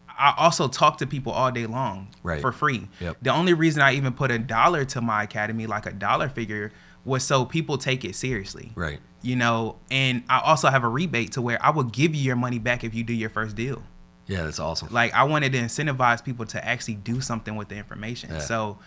I also talk to people all day long for free. The only reason I even put $1 to my academy, like a dollar figure, was so people take it seriously. Right. You know, and I also have a rebate to where I will give you your money back if you do your first deal. Yeah, that's awesome. Like, I wanted to incentivize people to actually do something with the information. So,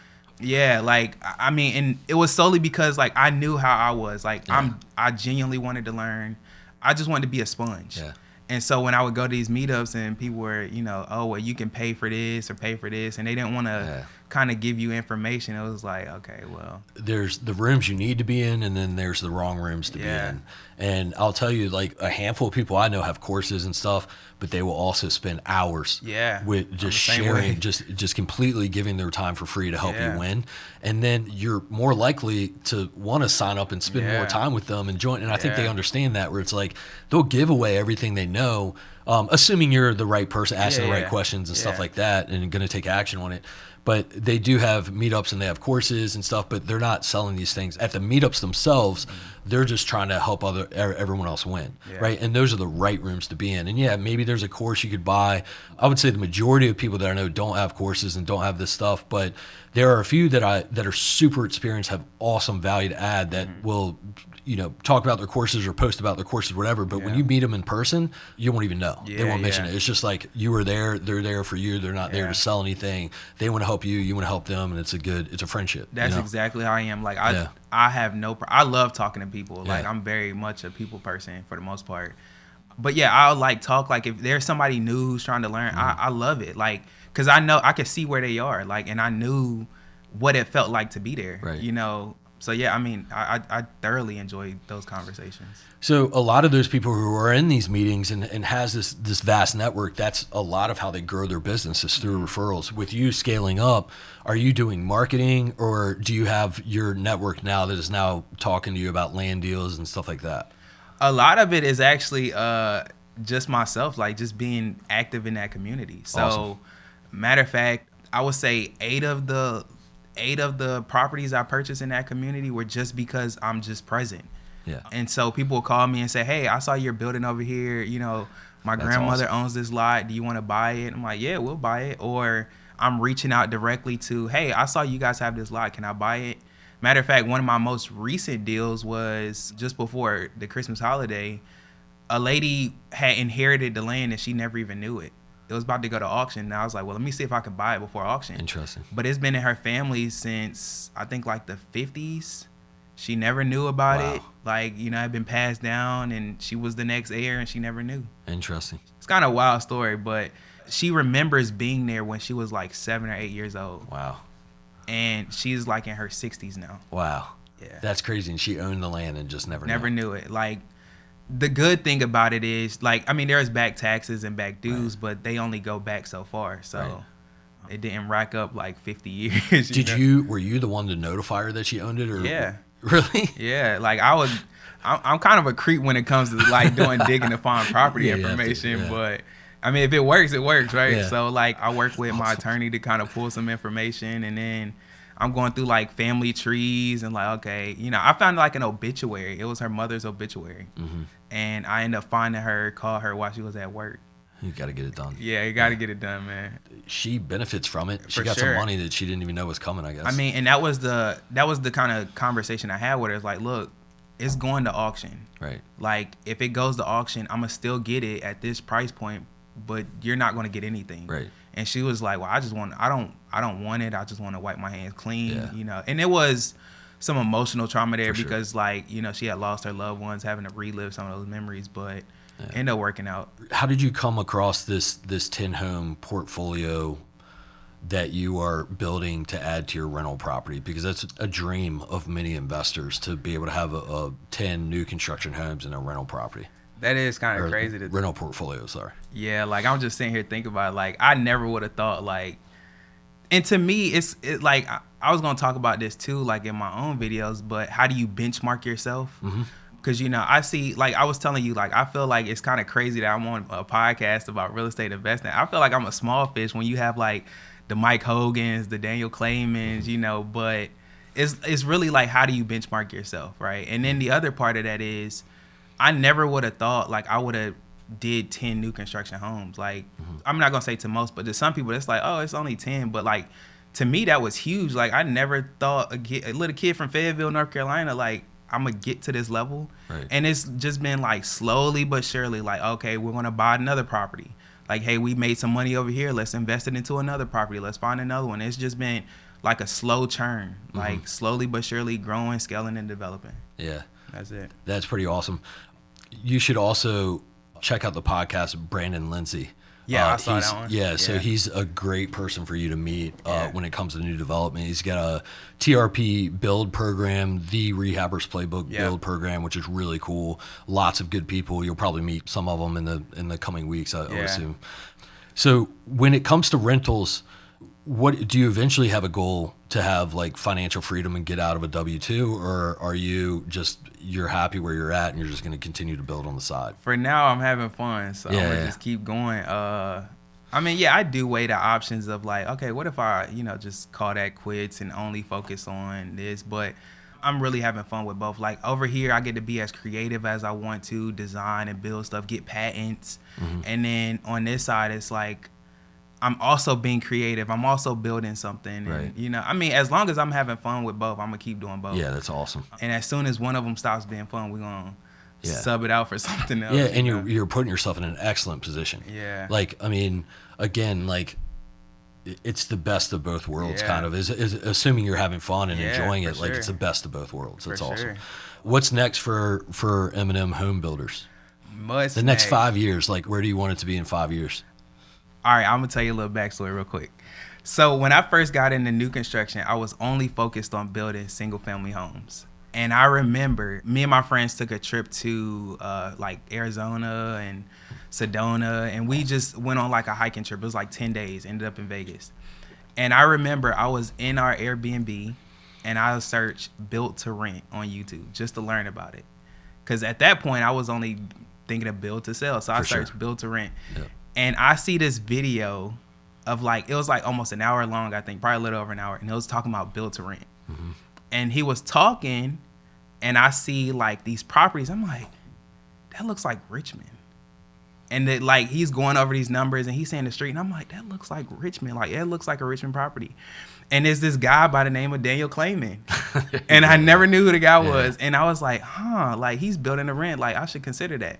yeah, like, I mean, and it was solely because, like, I knew how I was. Like, I genuinely wanted to learn. I just wanted to be a sponge. And so when I would go to these meetups and people were, you know, oh, well, you can pay for this or pay for this, and they didn't want to kind of give you information. It was like, okay, well, There's the rooms you need to be in, and then there's the wrong rooms to be in. And I'll tell you, like, a handful of people I know have courses and stuff, but they will also spend hours with just sharing, just completely giving their time for free to help you win. And then you're more likely to want to sign up and spend more time with them and join. And I think they understand that, where it's like they'll give away everything they know, assuming you're the right person, asking the right questions and stuff like that, and going to take action on it. But they do have meetups and they have courses and stuff, but they're not selling these things at the meetups themselves. They're just trying to help everyone else win, right? And those are the right rooms to be in. And yeah, maybe there's a course you could buy. I would say the majority of people that I know don't have courses and don't have this stuff, but there are a few that are super experienced, have awesome value to add that will, talk about their courses or post about their courses, whatever. But when you meet them in person, you won't even know. They won't mention it. It's just like you were there, they're there for you. They're not there to sell anything. They want to help you, you want to help them, and it's a friendship. That's exactly how I am. Like I have I love talking to people. Like I'm very much a people person for the most part. But yeah, I'll like talk, like if there's somebody new who's trying to learn, I love it. Like, cause I know I can see where they are, like, and I knew what it felt like to be there, So yeah, I mean, I thoroughly enjoyed those conversations. So a lot of those people who are in these meetings and has this vast network, that's a lot of how they grow their businesses, through referrals. With you scaling up, are you doing marketing, or do you have your network now that is now talking to you about land deals and stuff like that? A lot of it is actually just myself, like just being active in that community. So awesome. Matter of fact, I would say 8 of the properties I purchased in that community were just because I'm just present. Yeah. And so people will call me and say, hey, I saw your building over here. My grandmother owns this lot. Do you want to buy it? I'm like, yeah, we'll buy it. Or I'm reaching out directly to, hey, I saw you guys have this lot. Can I buy it? Matter of fact, one of my most recent deals was just before the Christmas holiday. A lady had inherited the land and she never even knew it. It was about to go to auction, and I was like, well, let me see if I can buy it before auction. Interesting. But it's been in her family since, I think, like the 50s. She never knew about it. Like, it had been passed down, and she was the next heir, and she never knew. Interesting. It's kind of a wild story, but she remembers being there when she was like 7 or 8 years old. Wow. And she's like in her 60s now. Wow. Yeah. That's crazy. And she owned the land and just never knew it. Like, the good thing about it is, like, I mean, there's back taxes and back dues, but they only go back so far. So it didn't rack up like 50 years. Were you the one to notify her that she owned it? Or yeah. Really? Yeah. Like I'm kind of a creep when it comes to like doing digging to find property information, but I mean, if it works, it works, right? Yeah. So like I work with my attorney to kind of pull some information, and then I'm going through like family trees and like, okay, I found like an obituary. It was her mother's obituary. Mm-hmm. And I ended up finding her, call her while she was at work. You got to get it done. Yeah, you got to get it done, man. She benefits from it. She got some money that she didn't even know was coming, I guess. I mean, and that was the kind of conversation I had with her. It's like, look, it's going to auction. Right. Like, if it goes to auction, I'm going to still get it at this price point, but you're not going to get anything. Right. And she was like, well, I don't want it. I just want to wipe my hands clean, And it was some emotional trauma there because like, she had lost her loved ones, having to relive some of those memories, but ended up working out. How did you come across this 10-home portfolio that you are building to add to your rental property? Because that's a dream of many investors, to be able to have a 10 new construction homes in a rental property. That is kind of crazy. Rental portfolio, sorry. Yeah, like I'm just sitting here thinking about it. Like I never would have thought like, and to me, it's like I was gonna talk about this too, like in my own videos. But how do you benchmark yourself? Because I see, like I was telling you, like I feel like it's kind of crazy that I'm on a podcast about real estate investing. I feel like I'm a small fish when you have like the Mike Hogans, the Daniel Claymans, But it's really like, how do you benchmark yourself, right? And then the other part of that is, I never would have thought like I would have did 10 new construction homes. Like, I'm not gonna say to most, but to some people it's like, oh, it's only 10. But like, to me, that was huge. Like, I never thought a little kid from Fayetteville, North Carolina, like I'm gonna get to this level. Right. And it's just been like slowly but surely, like, okay, we're gonna buy another property. Like, hey, we made some money over here. Let's invest it into another property. Let's find another one. It's just been like a slow churn, like slowly but surely growing, scaling, and developing. Yeah. That's it. That's pretty awesome. You should also check out the podcast Brandon Lindsay. Yeah, I saw that one. Yeah, so he's a great person for you to meet when it comes to new development. He's got a TRP build program, the Rehabbers Playbook build program, which is really cool. Lots of good people. You'll probably meet some of them in the coming weeks, I would assume. So when it comes to rentals, what do you eventually have a goal to have, like financial freedom and get out of a W-2, or are you just you're happy where you're at and you're just going to continue to build on the side? For now, I'm having fun, so I'm gonna just keep going. I mean, I do weigh the options of like, okay, what if I, just call that quits and only focus on this? But I'm really having fun with both. Like over here, I get to be as creative as I want to, design and build stuff, get patents, and then on this side, it's like I'm also being creative. I'm also building something. Right. And, I mean, as long as I'm having fun with both, I'm going to keep doing both. Yeah, that's awesome. And as soon as one of them stops being fun, we're going to sub it out for something else. Yeah, and you're putting yourself in an excellent position. Yeah. Like, I mean, again, like, it's the best of both worlds, kind of. Is assuming you're having fun and enjoying it, like, it's the best of both worlds. That's awesome. What's next for M&M Home Builders? The next 5 years, like, where do you want it to be in 5 years? All right, I'm going to tell you a little backstory real quick. So when I first got into new construction, I was only focused on building single family homes. And I remember me and my friends took a trip to like Arizona and Sedona, and we just went on like a hiking trip. It was like 10 days, ended up in Vegas. And I remember I was in our Airbnb and I searched built to rent on YouTube just to learn about it. Because at that point, I was only thinking of build to sell. So I searched build to rent. Yep. And I see this video of like, it was like almost an hour long, I think, probably a little over an hour. And it was talking about build to rent. And he was talking, and I see like these properties. I'm like, that looks like Richmond. And that like he's going over these numbers and he's saying the street. And I'm like, that looks like Richmond. Like, it looks like a Richmond property. And there's this guy by the name of Daniel Clayman. And I never knew who the guy was. And I was like, like he's building to rent. Like, I should consider that.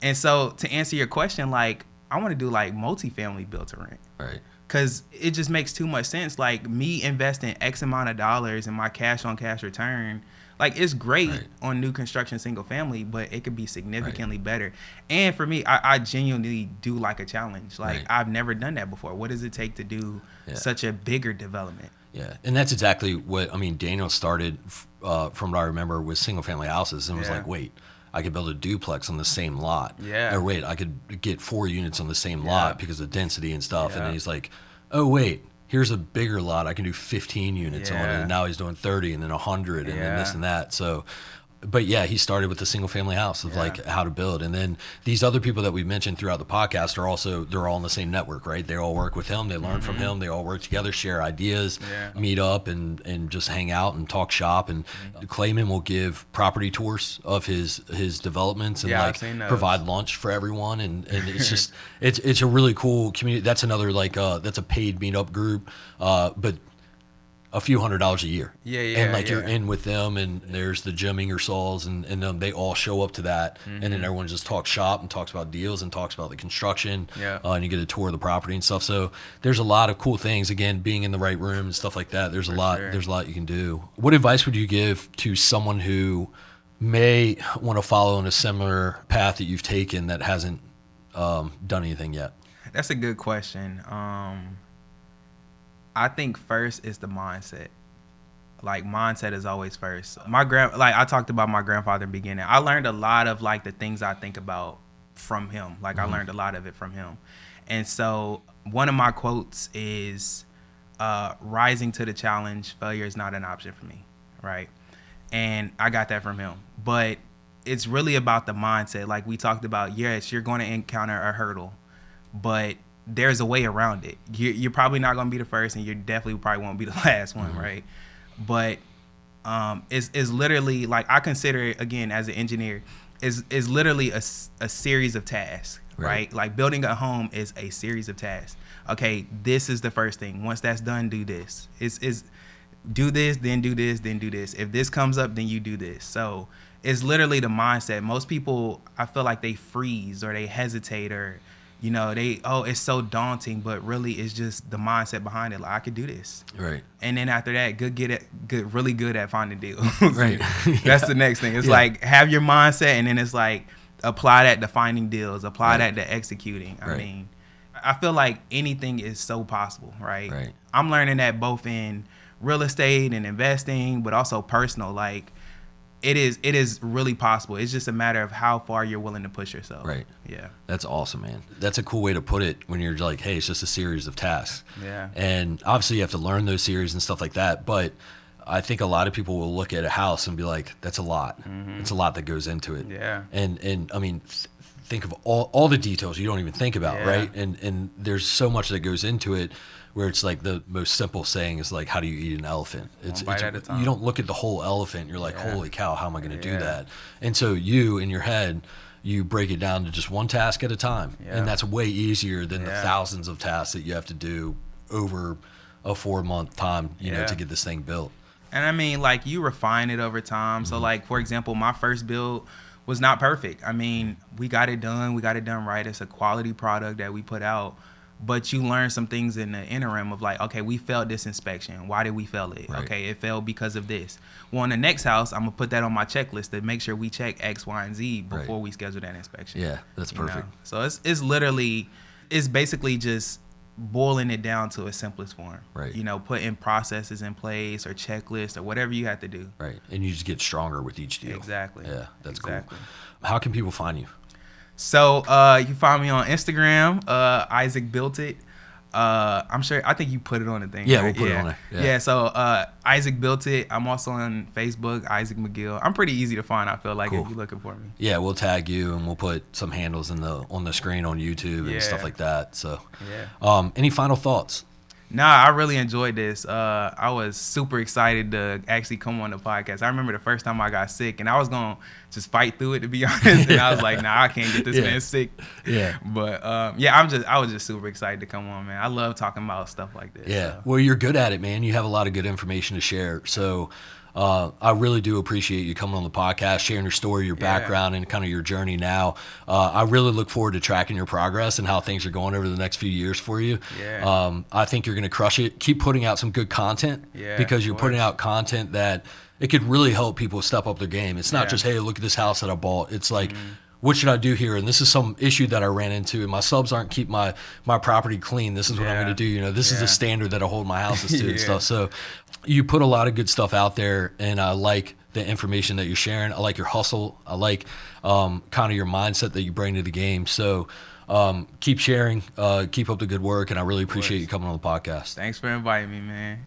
And so to answer your question, like, I want to do like multifamily built to rent. Right. Because it just makes too much sense. Like me investing X amount of dollars in my cash on cash return, like it's great on new construction single family, but it could be significantly better. And for me, I genuinely do like a challenge. Like I've never done that before. What does it take to do such a bigger development? Yeah. And that's exactly what, I mean, Daniel started from what I remember with single family houses and was like, wait, I could build a duplex on the same lot. Yeah. Or wait, I could get 4 units on the same lot because of density and stuff. And then he's like, oh, wait, here's a bigger lot. I can do 15 units on it. And now he's doing 30 and then 100 and then this and that. So, but he started with the single family house of like how to build. And then these other people that we mentioned throughout the podcast are also, they're all in the same network, right? They all work with him. They learn from him. They all work together, share ideas, meet up and just hang out and talk shop. And Clayman will give property tours of his developments and like provide lunch for everyone. And it's just, it's a really cool community. That's another like, that's a paid meetup group. But a few $100s a year. And like you're in with them and there's the Jim Ingersolls and they all show up to that. And then everyone just talks shop and talks about deals and talks about the construction. And you get a tour of the property and stuff. So there's a lot of cool things. Again, being in the right room and stuff like that. There's a lot you can do. What advice would you give to someone who may want to follow in a similar path that you've taken that hasn't done anything yet? That's a good question. I think first is the mindset. Like mindset is always first. Like I talked about my grandfather in the beginning. I learned a lot of like the things I think about from him. Like I learned a lot of it from him. And so one of my quotes is rising to the challenge, failure is not an option for me. Right. And I got that from him. But it's really about the mindset. Like we talked about, yes, you're going to encounter a hurdle, but there's a way around it. You're probably not going to be the first, and you definitely probably won't be the last one, right? But it's literally like I consider it, again, as an engineer, is literally a series of tasks, right? Like building a home is a series of tasks. Okay, this is the first thing. Once that's done, do this. Is do this, then do this, then do this. If this comes up, then you do this. So it's literally the mindset. Most people, I feel like they freeze or they hesitate or it's so daunting, but really it's just the mindset behind it. Like I could do this. Right. And then after that, really good at finding deals. Right. That's the next thing. It's like have your mindset and then it's like apply that to finding deals, apply that to executing. I mean, I feel like anything is so possible, right? Right. I'm learning that both in real estate and investing, but also personal. Like it is really possible. It's just a matter of how far you're willing to push yourself. Right. Yeah. That's awesome, man. That's a cool way to put it when you're like, hey, it's just a series of tasks. Yeah. And obviously you have to learn those series and stuff like that. But I think a lot of people will look at a house and be like, that's a lot. It's a lot that goes into it. Yeah. And I mean, think of all the details you don't even think about, Yeah. right? And there's so much that goes into it where it's like the most simple saying is like, how do you eat an elephant? It's bite at a time. you don't look at the whole elephant. You're like, holy cow, how am I going to do Yeah. that? And so you, in your head, you break it down to just one task at a time. Yeah. And that's way easier than the Yeah. thousands of tasks that you have to do over a 4-month time, you know, Yeah. to get this thing built. And I mean, like, you refine it over time. So, like, for example, my first build was not perfect. I mean, we got it done. We got it done right. It's a quality product that we put out. But you learn some things in the interim of like, okay, we failed this inspection. Why did we fail it? Right. Okay, it failed because of this. Well, in the next house, I'm going to put that on my checklist to make sure we check X, Y, and Z before Right. we schedule that inspection. Yeah, that's You know? perfect. So it's basically just boiling it down to its simplest form. Right. You know, putting processes in place or checklists or whatever you have to do. Right. And you just get stronger with each deal. Exactly. Yeah, that's Exactly. cool. How can people find you? So you can find me on Instagram, Isaac Built It. I think you put it on the thing. Yeah, right? we'll put it on there. Yeah. Yeah, so Isaac Built It. I'm also on Facebook, Isaac McGill. I'm pretty easy to find, I feel like, Cool. if you're looking for me. Yeah, we'll tag you and we'll put some handles on the screen on YouTube and stuff Yeah. like that. So, Yeah. Any final thoughts? Nah, I really enjoyed this. I was super excited to actually come on the podcast. I remember the first time I got sick, and I was gonna just fight through it, to be honest. And I was like, nah, I can't get this Yeah. man sick. Yeah. But I was just super excited to come on, man. I love talking about stuff like this. Yeah. So. Well, you're good at it, man. You have a lot of good information to share. So, I really do appreciate you coming on the podcast, sharing your story, your background, and kind of your journey now. I really look forward to tracking your progress and how things are going over the next few years for you. Yeah. I think you're going to crush it. Keep putting out some good content Yeah, because of you're putting course. out content that it could really help people step up their game. It's not Yeah. just, hey, look at this house that I bought. It's like, what should I do here? And this is some issue that I ran into. And my subs aren't keep my property clean. This is what I'm Yeah. going to do. You know, this is the Yeah. standard that I hold my houses to and Yeah. stuff. So you put a lot of good stuff out there, and I like the information that you're sharing. I like your hustle. I like kind of your mindset that you bring to the game. So keep sharing, keep up the good work, and I really appreciate you coming on the podcast. Thanks for inviting me, man.